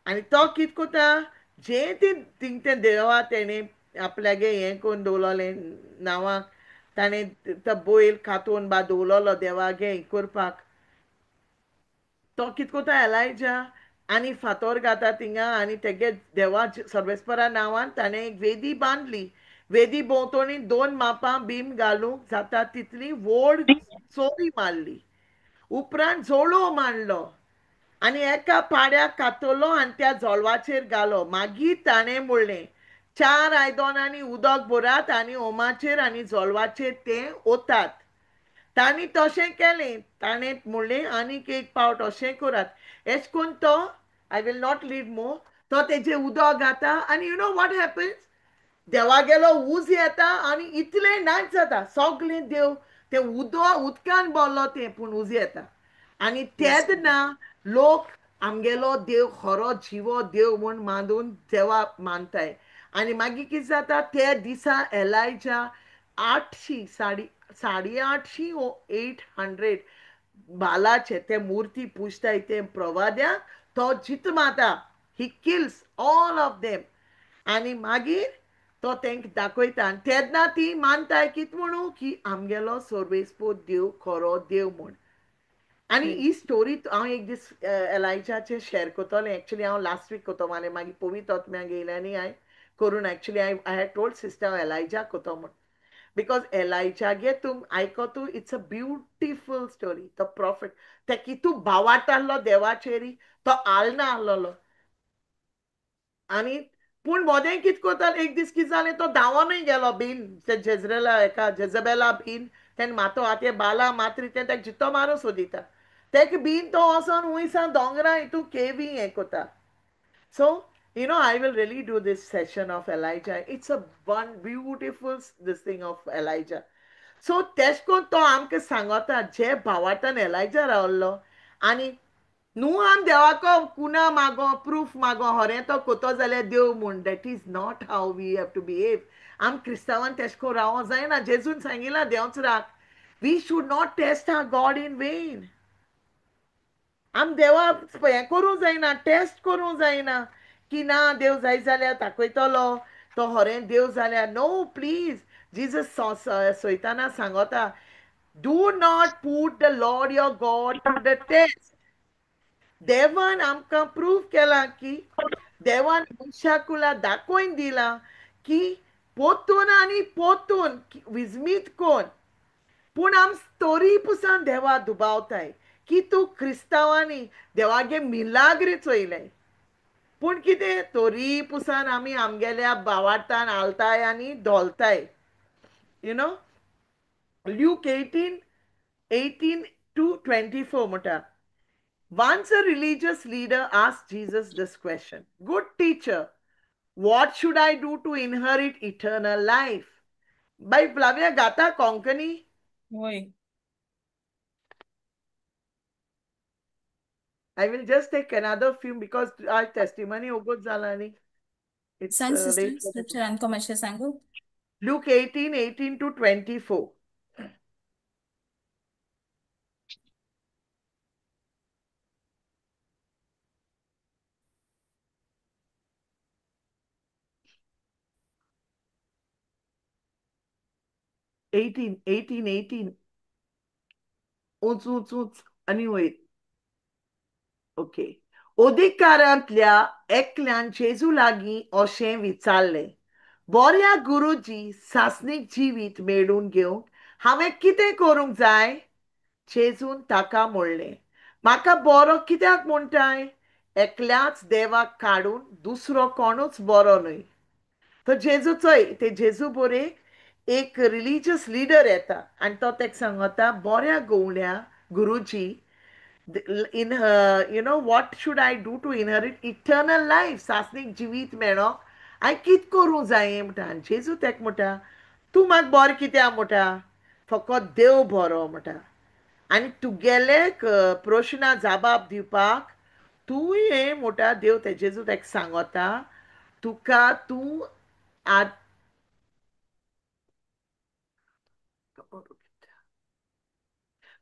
आनी तो कित कोता, जे ती थिंग ते देवा तेणें आपल्यागे हें कोन्न दवरलोलें नांवाक, ताणें तो बैल कातून बा दवरलोलो देवागे हें करपाक, तो कित कोता एलायजा आनी फातोर घाता थिंगा आनी तेगे देवा सर्वेस्परा नांवान ताणें एक वेदी बांदली. वेदी भोंवतणी 2 मापां बीम घालूंक जाता तितली व्हड चोरी मारली. उपरांत जोळो मांडलो आनी एका पाड्याक कातलो आनी त्या जोळवाचेर घालो. मागीर ताणें म्हणलें 4 आयदनांनी उदक भरात आनी होमाचेर आनी जोळवाचेर तें ओतात. तांणी तशें केलें. ताणें म्हणलें आनीक एक पावट अशें करात. एश कोन्न तो, आय विल नॉट लीड मोर, तो तेजें उदक घाता आनी यू नो वॉट हॅपन्स, देवागेलो उज येता आनी इतलें नाच जाता. सगळें देव तें उदकान भरलो तें पूण उज येता. आनी तेदना लोक आमगेलो देव खरो जिवो देव म्हूण मानून देवा मानताय. आनी मागीर कितें जाता, ते दिसा एलायजा 800 ओ 800 बालाचे ते मुर्ती पुजताय ते प्रवाद्यांक तो जित माता. He kills all of them. आनी मागीर तो तेंक दाखयता आनी तेन्ना ती मानताय कित म्हणू, की आमगेलो सर्वेस्पो देव खरो देव म्हूण. आनी ही स्टोरी हांव एक दीस एलायजाचेर शेअर कोतोलें. एक्चुली हांव लास्ट वीक कोतो मागलें, मागीर पवित्र आत्म्याक येयल्यानी हांवें करून actually I had told sister Elijah कोतो म्हूण. Because Elijah गे तुम आयको तू इट्स अ ब्युटिफुल स्टोरी तो प्रॉफिट ते कितू भावाटालो देवाचेरी तो आलना आहलोलो आनी पूण मोदें कित कोता एक दीस कित जालें तो धांवोनूय गेलो बीन ते जेजरेला एका जेजबेला बीन तेन मातो आते बाला मात्री तें तेका जितो मारूं सोदिता तेका बीन तो वोसोन हुंयसान दोंगरा हितू केवी हें कोता So, I will really do this session of Elijah. It's a one beautiful this thing of Elijah. So, तेश कोन तो आमकां सांगता जे भावार्थान एलायजा रावल्लो आनी न्हू आम देवाको कुना मागो प्रूफ मागो होरें तो कोतो जाल्यार देव म्हूण that is not how we have to behave आम क्रिस्तांवान तेश को रावो जायना जेजून सांगिलां देंवच राख we should not test our God in vain आम देवा हें करूं जायना टेस्ट करूं जायना की ना देव जाय जाल्यार दाखयतलो तो होरें देव जाल्यार नो प्लीज जिजस सयताना सांगता do not put the lord your God to the test देवान आमकां प्रूव केला की देवान मनशाकुला दाखोवन दिला की पोतून आनी पोतून विजमीत कोण पूण आम तोरी पुसान देवा दुबावताय की तूं क्रिस्तांवांनी देवागे मिलाग्री चोयले पूण कितें तोरी पुसान आमी आमगेल्या भावार्थान आलताय आनी धोलताय ल्यूक 18 to 24 म्हणटा Once a religious leader asked Jesus this question, Good teacher, what should I do to inherit eternal life? By Flavia Gata Konkani. होय I will just take another few because our testimony ogod zalani. It's सांग sister late. Scripture आमकां मातशें सांगू Luke 18 to 24. Eighteen. उंच आणि वयर okay अधिकारांतल्या एकल्यान जेजू लागीं अशें विचारलें बऱ्या गुरुजी सासणीक जिवीत मेळून घेवंक हांवें कितें करूंक जाय जेजून ताका म्हणलें म्हाका बरो कित्याक म्हणटाय एकल्याच देवाक काडून दुसरो कोणूच बरो न्हय तो जेजू चोय ते जेजू बोरे एक रिलिजियस लिडर येता आनी तो तेका सांगता बऱ्या गवळ्या गुरुजी in what should I do to inherit eternal life सासणीक जिवीत मेळोंक हांवें कित करूं जाय म्हणटा आनी जेजू तेका म्हणटा तूं म्हाका बरो कित्याक म्हणटा फकत देव बरो म्हणटा आनी तुगेले प्रश्ना जबाब दिवपाक तूंय हें म्हणटा देव ते जेजू तेका सांगता तुका तूं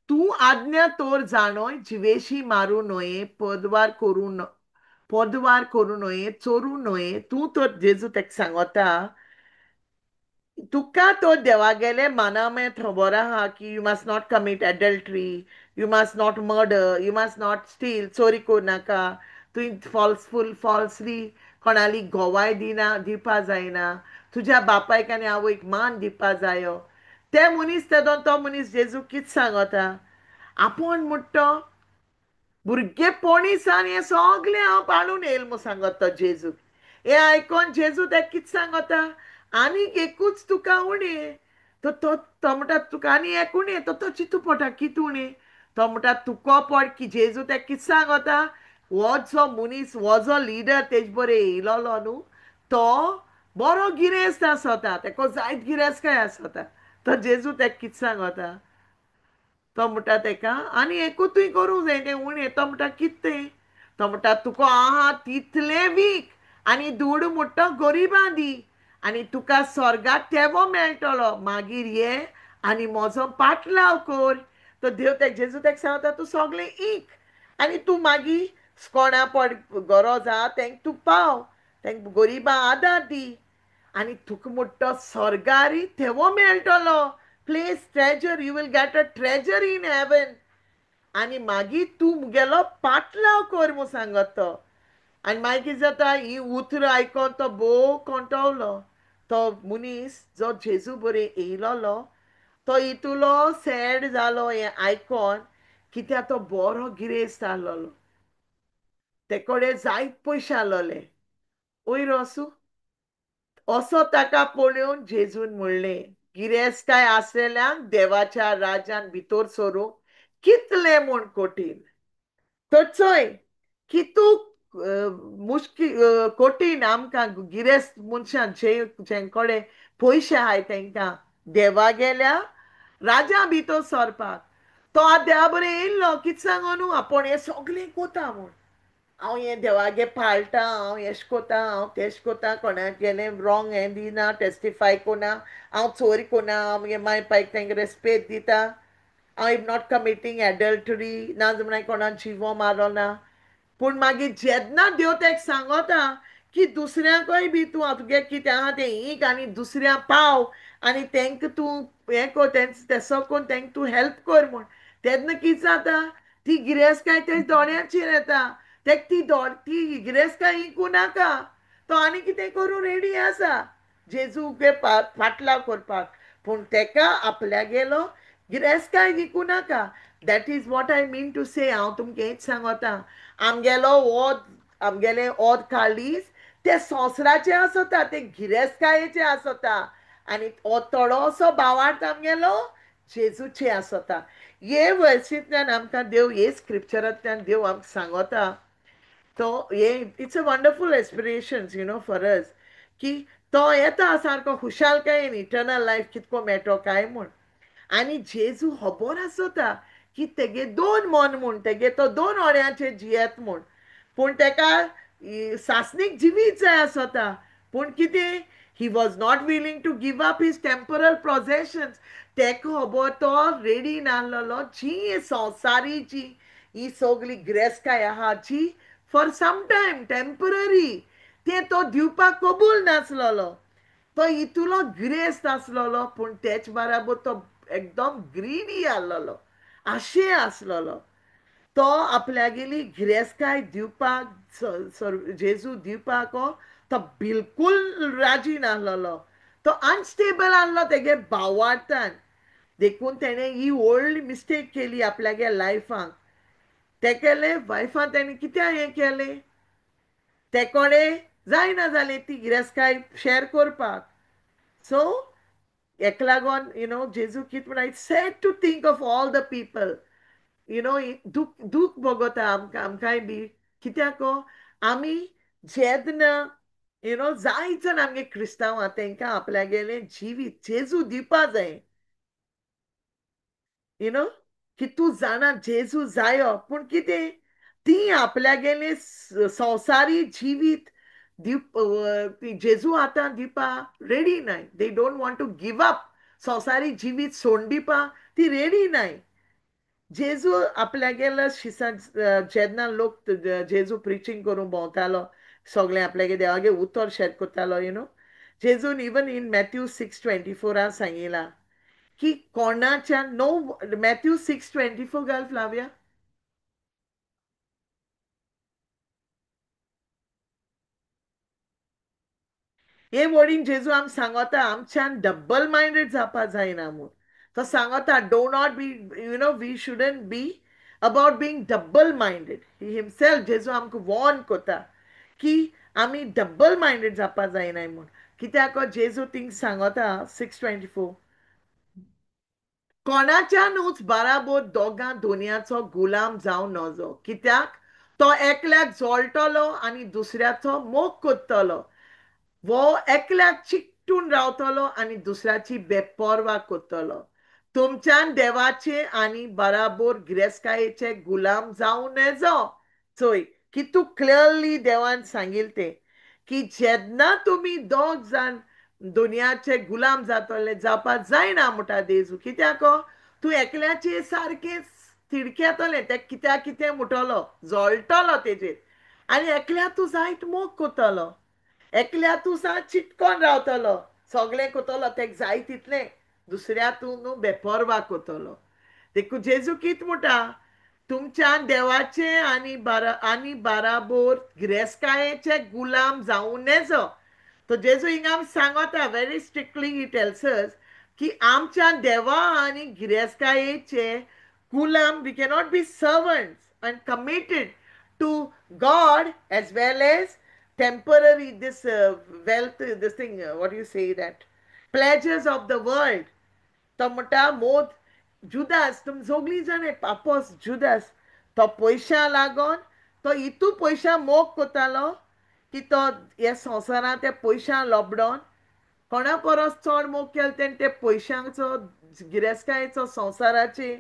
तूं आज्ञा तोर जाणोय जिवेशी मारूं न्हये पदवार करूं न्हये चोरूं न्हये तूं तर जेजू तेका सांगता तुका तो देवागेले मानामें खबर आहा की you must not commit adultery you must not murder you must not steel चोरी करूनाका तुवें फॉल्सली कोणाली गोवाय दिवपा जायना तुज्या बापायक आनी आवयक मान दिवपा जायो ते मनीस तेदोन तो मनीस जेजू कित सांगता आपूण म्हणटा भुरगेपणीसान हें सगलें हांव पाळून येयल म्हूण सांगत तो जेजू हें आयकोन जेजू तेका कितें सांगता आनीक एकूच तुका उणें तो म्हणटा तुका आनी एक उणें तो चिंतू पडटा कितें उणें तो म्हणटा तुको पड की जेजू तेका कितें सांगता हो जो मनीस हो जो लिडर तेजे बरें येयलोलो न्हू तो बरो गिरेस्त आसता तेका जायत गिरेस्तकाय आसता तो जेजू तेका कितें सांगता तो म्हणटा तेका आनी एकूतूय करूंक जाय तें उणें तो म्हणटा कितें तें तो म्हणटा तुका आहा तितलें वीक आनी धूड म्हणटा गरिबां दी आनी तुका स्वर्गांत तेवो मेळटलो मागीर ये आनी म्हजो पाटलाव कर तो देव तेका जेजू तेका सांगता तूं सगलें ईक आनी तूं मागीर कोणा पड गरज आहा तेंक तूं पाव तेंक गरिबां आदार दी आनी तुका म्हणटा स्वर्गारी तेवो मेळटलो place treasure you will get a treasure in heaven आनी मागीर तूं मुगेलो पाटलाव कर म्हूण सांगत तो आनी मागीर कितें जाता ही उतर आयकोन तो भोव कंटावलो तो मनीस जो जेजू बरे येयलोलो तो इतुलो सॅड जालो हें आयकोन कित्याक तो बरो गिरेस्त आहलोलो ते कडेन जायत पयशे आहलोले वयर वचूं असो ताका पळोवन जेजून म्हणलें गिरेस्ताय आसलेल्यान देवाच्या राज्यान भितर सरूंक कितलें म्हूण कठीण तो चोय कितू मुश्कील कठीण आमकां गिरेस्त मनशां जे कडेन पयशे आहाय तांकां देवा गेल्या राजा भितर सरपाक तो आज देवा बरें येयल्लो कितें सांगो न्हू आपूण हें सगलें कोता म्हूण हांव हें देवागे पाळटा हांव हेश कोता हांव तेश कोता कोणाक गेलें रॉंग हें दिना टेस्टिफाय कोना हांव चोरी कोना हांव म्हगे माय पायक तांकां रेस्पेद दिता हांव इफ नॉट कमिटींग एडल्टरी ना जाल्यार कोणा जिवो मारो ना पूण मागीर जेन्ना देव तेका सांगता की दुसऱ्यांकय बी तूं तुगे कितें आहा तें हीक आनी दुसऱ्या पाव आनी तांकां तूं हें कर तेसो कोन्न तांकां तूं हेल्प कर म्हूण तेन्ना कितें जाता ती गिरेस्तकाय तेच दोळ्यांचेर येता ताका ती गिरेस्तकाय हिकूं नाका तो आनी कितें करूं रेडी आसा जेजूगे फाटलाव करपाक पूण तेका आपल्यागेलो गिरेस्तकाय विकूं नाका that is what I mean to say हांव तुमकां हेंच सांगता आमगेलो वोद आमगेलें ओद काळीज ते संवसाराचे आसता ते गिरेस्तकायेचे आसता आनी हो थोडोसो भावार्थ आमगेलो जेजूचे आसता हे वर्सींतल्यान आमकां देव हे स्क्रिप्चरांतल्यान देव आमकां सांगता तो हे it's a wonderful एस्पिरेशन्स for us की तो येता सारको खुशालकायेन इटर्नल लायफ कितको मेळटो काय म्हूण आनी जेजू खबर आसता की तेगे दोन मन म्हूण तेगे तो दोन ओड्यांचे जियेत म्हूण पूण तेका सासणीक जिवीत जाय आसता पूण कितें he was not willing to give up his temporal possessions तेका खबर तो रेडी नासलोलो जी संवसारी जी ही सगली गिरेस्तकाय आहा जी फॉर सम टायम टेम्पररी तें तो दिवपाक कबूल नासलोलो तो इतुलो गिरेस्त आसलोलो पूण तेच बराबर तो एकदम ग्रीडी आहलोलो आशे आसलोलो तो आपल्यागेली गिरेस्तकाय दिवपाक जेजू दिवपाक तो बिलकूल राजी नासलोलो तो अनस्टेबल आहलो तेगे भावार्थान देखून तेणें ही व्हडली मिस्टेक केली आपल्यागे लायफाक तेगेले वायफान तेणें कित्या हें केलें ते कोणें जायना जालें ती गिरेस्तकाय शेअर करपाक सो हेका लागोन जेजू कितें म्हणटा it's sad to think of all the people दूख भोगोता आमकांय बी कित्याक आमी जेन्ना जायत जाण आमगे क्रिस्तांवां तांकां आपल्यागेलें जिवीत जेजू दिवपा जाय की तूं जाणा जेजू जायो पूण कितें ती आपल्यागेलें संवसारी जिवीत जेजू आतां दिवपा रेडी नाय they don't want to give up संवसारी जिवीत सोडून दिवपा ती रेडी नाय जेजू आपल्यागेलो शिसान जेन्ना लोक जेजू प्रिचींग करून भोंवतालो सगळें आपल्यागे देवागे उतर शेअर कोत्तालो जेजून इवन इन मॅथ्यू 6:24 सांगिलां की कोणाच्या नो मॅथ्यू 6:24 घाल फ्लाविया हे वडीन जेजू आम सांगता आमच्यान डबल मायंडेड जावपा जायना म्हूण तो सांगता do not be we shouldn't be about being double minded he himself जेजू आमकां वॉर्न कोता की आमी डबल मायंडेड जावपा जायनाय म्हूण कित्याक जेजू थिंग सांगता 6:24 कोणाच्यानूच बराबर दोगां दोनयाचो गुलाम जावं नजो कित्याक तो एकल्याक जोडटलो आनी दुसऱ्याचो मोग कोत्तलो वो एकल्याक चिकटून रावतलो आनी दुसऱ्याची बेपर्वा कोत्तलो तुमच्यान देवाचे आनी बराबर गिरेस्तकायेचे गुलाम जावं नजो चोय की तूं क्लियरली देवान सांगिल तें की जेन्ना तुमी दोग जाण दुनियाचे गुलाम जावपा जायना म्हणटा जेजू कित्याक तूं एकल्याचे सारकें तिडकेतलें ते कित्याक कितें म्हणटलो जोळटलो तेजेर आनी एकल्या तूं जायत मोग कोत्तलो एकल्या तूं सा चिटकोन रावतलो सगळें कोत्तलो तेका जाय तितलें दुसऱ्या तूं न्हू बेपर्वा कोत्तलो देखून जेजू कित म्हणटा तुमच्यान देवाचे आनी बाराबोर गिरेस्तकायेचे गुलाम जावं नजो तो जेजू हिंगा सांगता very strictly he tells us की आमच्या देवा आणि गिरेस्तायेचे गुलाम, we cannot be servants and committed to God as well as temporary this wealth, this thing, what do you say, that pleasures of the world. तो म्हणटा मोद जुदास, तुम सगळीं जाण पापोस जुदास तो पयशा लागोन तो इतू पयशा मोग कोतालो की तो ह्या संवसारांत त्या पयशा लोबडोन कोणा परस चड मोग केलो तेणें ते पयशांचो, गिरेस्तायेचो, संवसाराचे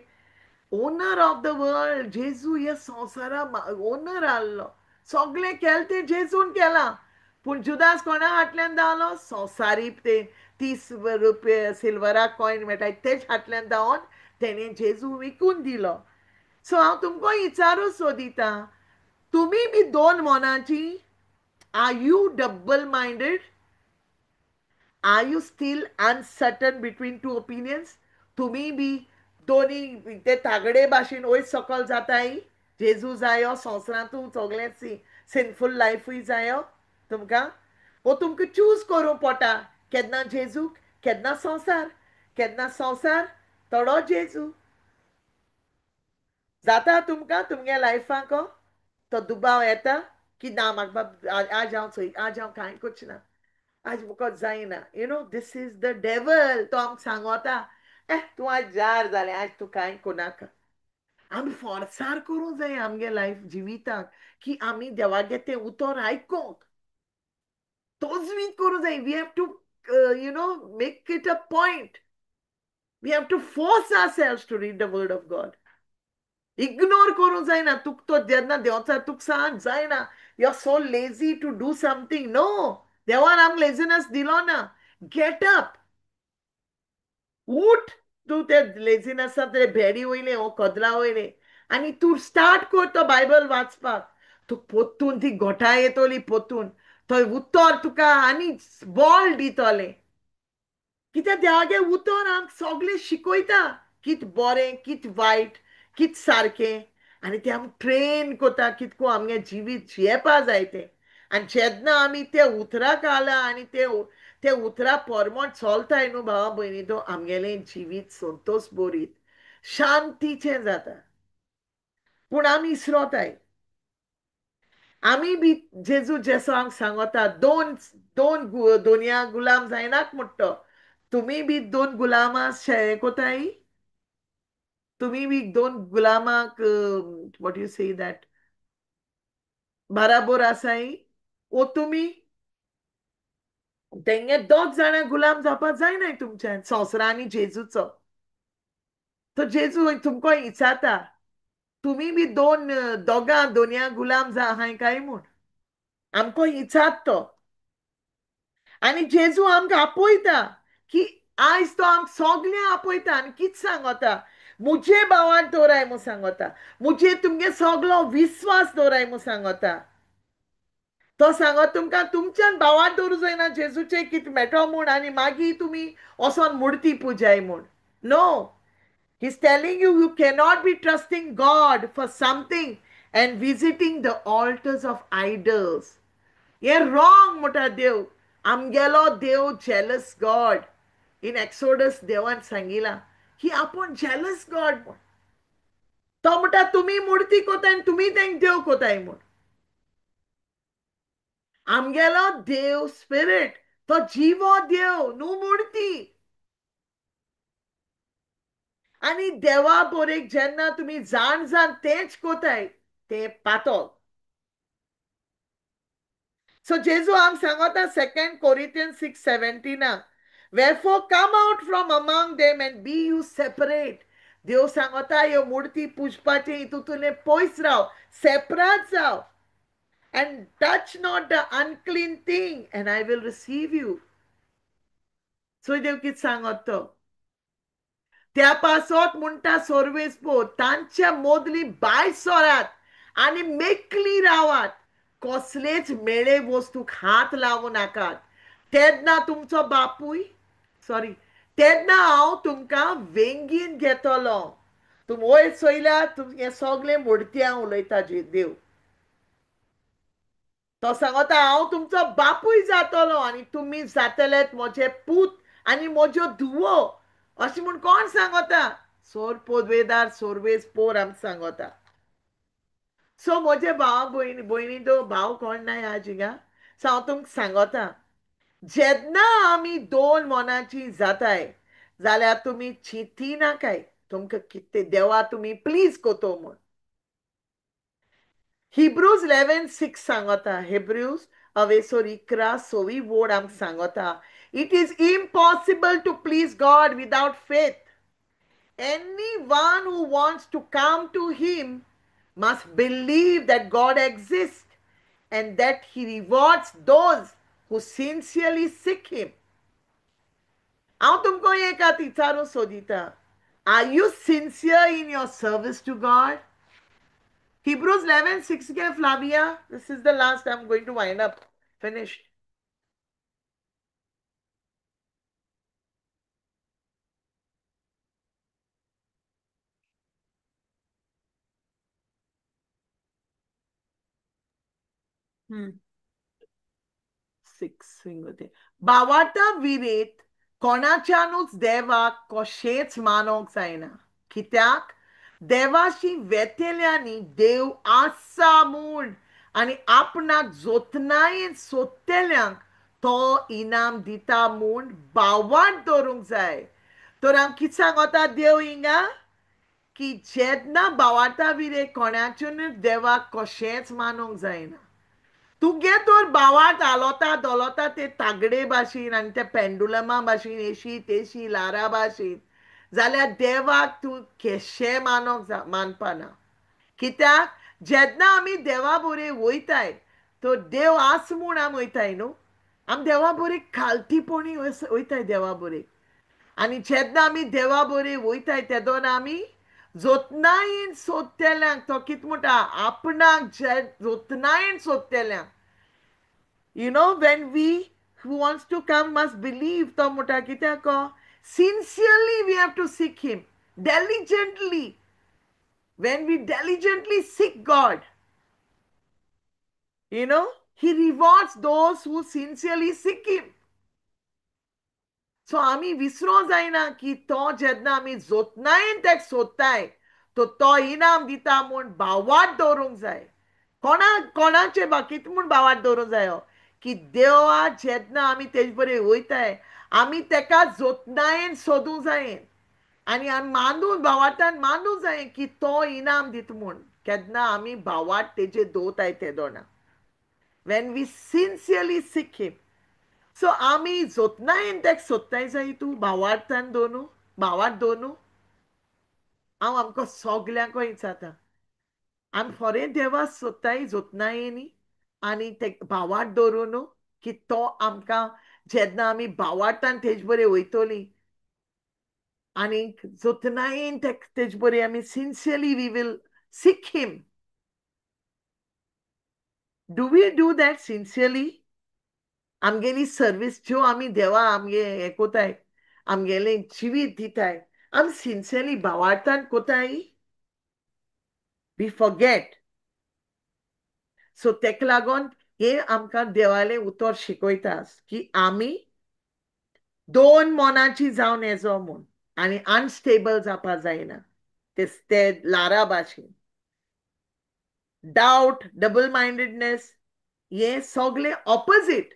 ओनर ऑफ द वर्ल्ड. जेजू हे संवसारा ओनर आहलो, सगळें केलें तें जेजून केलां. पूण जुदास कोणा फाटल्यान धांवलो? संवसारी ते 30 रुपया सिल्वराक कॉयन मेळटाय तेच फाटल्यान धांवन तेणें जेजू विकून दिलो. सो हांव तुमकां विचारूं सोदितां, तुमी बी दोन मोनाची? Are you double minded? Are you still uncertain between two opinions? तुम्ही बी दोन्ही ते तागडे भाशेन वयर सकल जाताय? जेजू जायो, संवसारांतू सगळें सिनफूल लायफूय जायो तुमकां? वो तुमकां चूज करूं पडटा, केन्ना जेजू केन्ना संवसार, केन्ना संवसार थोडो जेजू. जाता तुमकां तुमगे लायफाक तो दुबाव येता की ना म्हाका आज हांव चोय, आज हांव कांय कोचना, आज मुको जायना. You know this is the devil. तो आमकां सांगता तूं आज जार जालें, आज तूं कांय कोनाका. आमी फोर्सार करूं जाय आमगे लायफ जिविताक की आमी देवागे तें उतर आयकोंक तोजवीत करूं जाय. We have to you know make it a point. We have to force ourselves to read the word of God. Ignore करूं जायना. तुक तो जेन्ना देंवचार तुका सांग जायना, you are so lazy to do something. No, देवान आमकां लेजिनेस दिलो ना. गेट अप, उठ. तूं ते लेजिनेसा ते भेडी वयले हो कदला वयले आनी तूं स्टार्ट कर तो बायबल वाचपाक. तूं पोत्तून ती घोटां येतोली पोत्तून थंय उतर तुका आनी बॉल दितोलें. कित्याक देवागे उतर आमकां सगळें शिकयता, कित बरें कित वायट, कित सारकें, आनी तें आमकां ट्रेन कोता कितको आमगे जिवीत जियेपा जाय तें. आनी जेन्ना आमी ते उतराक आला आनी ते उतरा पोरमोट चलताय न्हू भावा भयणी, तो आमगेलें जिवीत संतोश बोरीत शांतीचें जाता. पूण आमी इसरोताय. आमी बी जेजू जेसो आमकां सांगता दोन दोनया गुलाम जायनाक म्हणटा. तुम्ही बी दोन गुलामा शेळे कोताय? तुम्ही बी दोन गुलामाक व्हॉट यू से दॅट बराबर आसाय? ओ तुमी तेंगे दोग जाणां गुलाम जावपा जायनाय तुमच्यान संवसारा आनी जेजूचो. तो जेजू तुमकां इचाता, तुम्ही बी दोगां दोनया गुलाम आहाय काय म्हूण आमकां इचात तो. आनी जेजू आमकां आपयता की आयज तो आमकां सगळें आपयता आनी कितें सांगता? मुजे भावान दवराय म्हूण सांगता, मुजे तुमगे सगळो विस्वास दवराय म्हूण सांगता. तो सांगत तुमकां तुमच्यान भावान दवरूं जायना जेजूचे कितें मेळटो म्हूण आनी मागीर तुमी वचोन मुर्ती पुजाय म्हूण. No, he's telling you you cannot be trusting God for something and visiting the altars of idols. हे रॉंग म्हणटा देव. आमगेलो देव जेलस गॉड. इन एक्सोडस देवान सांगिला की आपूण जेलस गॉड म्हूण. तो म्हणटा तुमी मुर्ती कोताय आनी तुमी तेंक देव कोताय म्हूण. आमगेलो देव स्पिरीट, तो जिवो देव न्हू मुर्ती. आनी देवा बोरेक जेन्ना तुमी जाण तेंच कोताय तें पातळ. So Jesu am sangota 2 Corinthians 6:17. Wherefore come out from among them and be you separate. Deus sangota yo murti pushpache itutune pois rav, separate जाव. And touch not the unclean thing and I will receive you. So देव कित सांगतो? त्या पासोत म्हणटा सोर्वेस्पो तांच्या मोदली भायर सोरात आनी मेकली रावात. कसलेच मेळे वस्तूक हात लावू नाकात. तेन्ना तुमचो बापूय तेन्ना हांव तुमकां वेंगीन घेतलो. तुम वयर चोयल्यार हे सगळे मोडत्या उलयता देव. तो सांगता हांव तुमचो बापूय जातलो आनी तुमी जातलेत म्हजे पूत आनी म्हज्यो धुवो अशें म्हूण कोण सांगता सोर पोदवेदार सोर्वेज पोर आमकां सांगता सो म्हजे भाव भयणी तो भाव कोण नाय आज हिंगा सो हांव तुमकां सांगता जेन्ना आमी दोन मनाची जाताय जाल्यार तुमी चिंती नाकाय तुमकां कितें देवा तुमी प्लीज कोतो म्हूण Hebrews 11:6 सांगता Hebrews अवेसोर 11:6 वोड आमकां सांगता It is impossible to please God without faith. Anyone who wants to come to him must believe that God exists and that he rewards those who sincerely seek him. हांव तुमकां एक विचारूं सोदिता Are you sincere in your service to God? Hebrews 11:6 ke Flavia. This is the last. I'm going to wind up. Finished. Six. भावार्था विरेत कोणाच्यानूच देवाक कशेंच मानोंक जायना कित्याक देवाशी वेतेल्यांनी देव आसा म्हूण आनी आपणाक जोतनायेन सोदतेल्यांक तो इनाम दिता म्हूण भावार्थ दवरूंक जाय तर हांव कितें सांगता देव हिंगा की जेन्ना भावार्था विरे कोणाच्यानूच देवाक कशेंच मानोंक जायना तुगे तर भावार्थ हालोता दोलोता ते तागडे भाशेन आनी ते पेंडुलमा भाशेन एशी तेशी लारा भाशेन जाल्यार देवाक तूं केशें मानपाना कित्याक जेन्ना आमी देवा बरे वयताय तो देव आस म्हूण आमी वयताय न्हू आमी देवा बरे खालतीपणी वयताय देवा बरे आनी जेन्ना आमी देवा बरे वयताय तेदोन आमी जोतनायेन सोदतेल्यांक तो कितें म्हणटा आपणाक जोतनायेन सोदतेल्यांक when we who wants to come must believe to mota कित्याक sincerely we have to seek him diligently when we diligently seek God he rewards those who sincerely seek him so आमी विसरो जायना की तो जेन्ना आमी जोतनायेन तेका सोदताय तो इनाम दिता म्हूण भावार्थ दवरूंक जाय कोणाचे कितें म्हूण भावार्थ दवरूंक जाय की देवा जेन्ना आमी तेजे बरें वयताय आमी तेका जोतनायेन सोदूंक जाय आनी आमी मानून भावार्थान मानूंक जाय की तो इनाम दिता म्हूण केन्ना आमी भावार्थ तेजे दवरताय तेदोना when we sincerely seek him so आमी जोतनायेन तेका सोदताय जाय तूं भावार्थान दोनू भावार्थ दोनू हांव आमकां सगल्यांक विचारता आमी खरें देवा सोदताय जोतनायेनी आनी ते भावार्थ दवरून की तो आमकां जेन्ना आमी भावार्थान तेजे बरें वयतलीं आनी जोतनायेन तेजे बरें आमी sincerely we will seek him do we do that sincerely आमगेली सर्वीस ज्यो आमी देवा आमगे हें कोताय आमगेलें जिवीत दिताय आमी सिन्सियरली भावार्थान कोताय वी फॉरगेट सो तेका लागोन हे आमकां देवालें उतर शिकयता की आमी दोन मोनाची जावन येजो म्हूण आनी अनस्टेबल जावपा जायना ते लारा भाशेन डाउट डबल माइंडेडनेस हे सगळे ऑपोजीट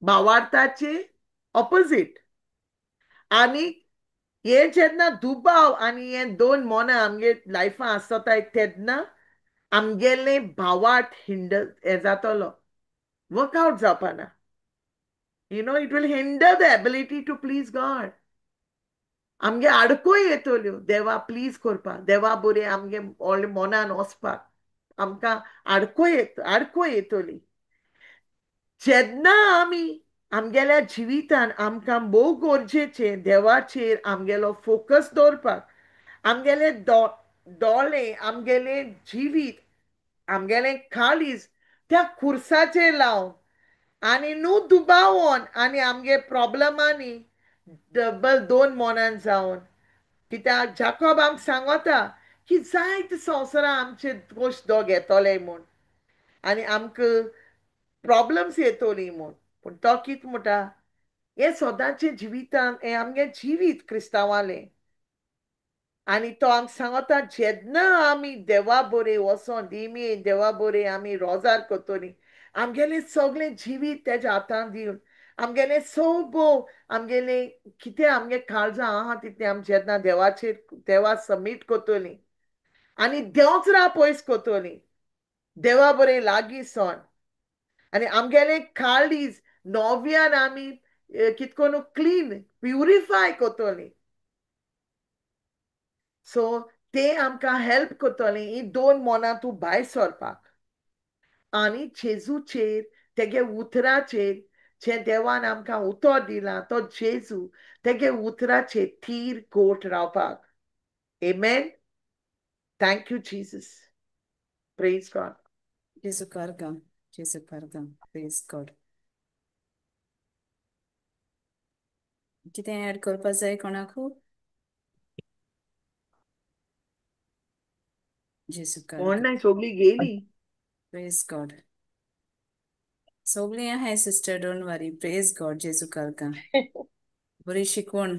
भावार्थाचे ऑपोजीट आनी हे जेन्ना दुबाव आनी हे दोन मोना आमगे लायफान आसताय तेन्ना आमगेले भावार्थ हे जातलो workout जावपाना it will hinder the ability to please God आमगे आडकोय येतल्यो देवा प्लीज करपा देवा बरें आमगे मोनान वचपाक आमकां आडकोय येतली जेन्ना आमी आमगेल्या जिवितान आमकां मोग गरजेचें देवाचेर आमगेलो फोकस दवरपाक आमगेले दोळे आमगेले जिवीत आमगेलें काळीज त्या खुर्साचेर लावन आनी न्हू दुबावोन आनी आमगे प्रॉब्लेमांनी डबल दोन मोनान जावन कित्याक जाकोब आमकां सांगता की जायते संवसारान आमचे दोश दोग येतोले म्हूण आनी आमकां प्रॉब्लेम्स येतली म्हूण पूण तो कित म्हणटा हे सदांचे जिवितान हे आमगे जिवीत क्रिस्तांवाले आनी तो आमकां सांगता जेन्ना आमी देवा बरे वसोन दिमी देवा बरे आमी रोजार करतली आमगेले सगळे जिवीत तेज्या हातान दिवन आमगेले सोबो आमगेले कितें आमगे काळजां आहा तितलें आमी जेन्ना देवाचेर देवा सबमीट करतली आनी देंवच राव पयस करतली देवा बरें लागीं सोन आनी आमगेले काळीज नव्यान आमी कितकोन क्लीन प्युरिफाय करतली सो ते आमकां हेल्प करतली ही दोन मनां तूं भायर सरपाक आनी जेजूचेर तेगे उतराचेर जे देवान आमकां उतर दिलां तो जेजू तेगे उतराचेर थीर घोट रावपाक Amen. Thank you, Jesus. Praise God. जेसू कारगा प्रेज गॉड कितें ऍड करपा जाय कोणाकू जेसू कोण कारगा नाही सगळी गेली प्रेज गॉड सगळीं आहाय sister don't worry praise God जेसू कारगा बरी शिकवण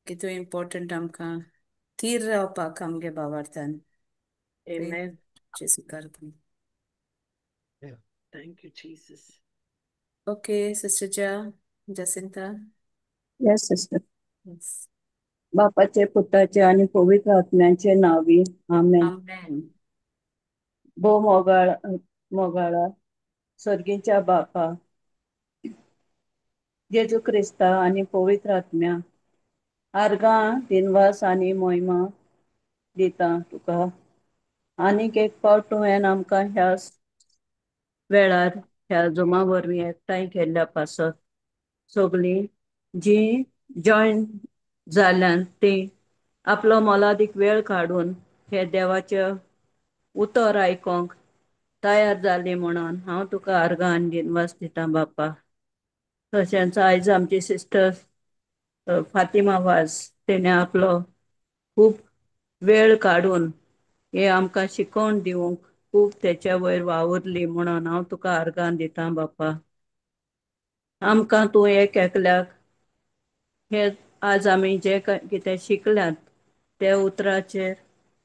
कितू इम्पॉर्टंट आमकां थीर रावपाक आमगे भावार्थान Amen. जेसू कारगा Thank you, Jesus. Okay sister Jacinta Yes, sister. Yes. बापाचे पुताचे आणि पवित्र आत्म्याचे नावी आमेन. Amen. भो मोगाळा स्वर्गीच्या बापा जेजू क्रिस्ता आणि पवित्र आत्म्या आर्गा दिनवास आणि मोहिमा दिता तुका आनीक एक पावट तुवें आमकां ह्या वेळार ह्या जुमा वरवीं एकठांय केल्ल्या पासत सगळीं जी जॉयन जाल्यान ती आपलो मोलादीक वेळ काडून हे देवाचे उतर आयकोंक तयार जाली म्हणून हांव तुका आर्गां आनी दिनवास दिता बापा तशेंच आयज आमची सिस्टर फातिमा वाज तिणें आपलो खूब वेळ काडून हे आमकां शिकोवन दिवंक खूब तेच्या वयर वावुरली म्हणून हांव तुका आर्गां दिता बापा आमकां तूं एक एकल्याक हे आज आमी जे कितें शिकल्यात ते उतराचेर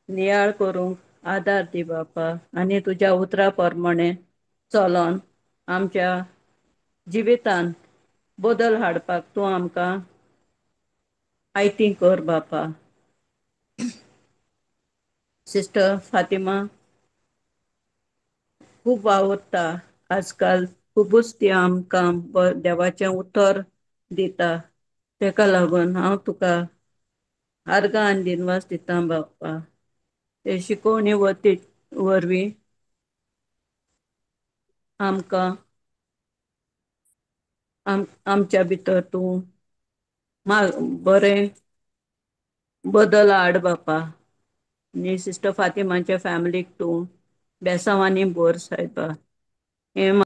नियाळ करूंक आदार दी बापा आनी तुज्या उतरा प्रमाणें चलोन आमच्या जिवितान बदल हाडपाक तूं आमकां आयती कर बापा सिस्टर फातिमा खूब वावुरता आजकाल खूबच ती आमकां देवाचें उतर दिता तेका लागून हांव तुका आर्गां आनी दिनवास दिता बापा ते शिकोवणी वरवीं आमकां आमच्या भितर तूं बरें बदल हाड बापा आनी सिस्टर फातिमाच्या फॅमिलीक तूं बेसांवांनी भर सायबा हे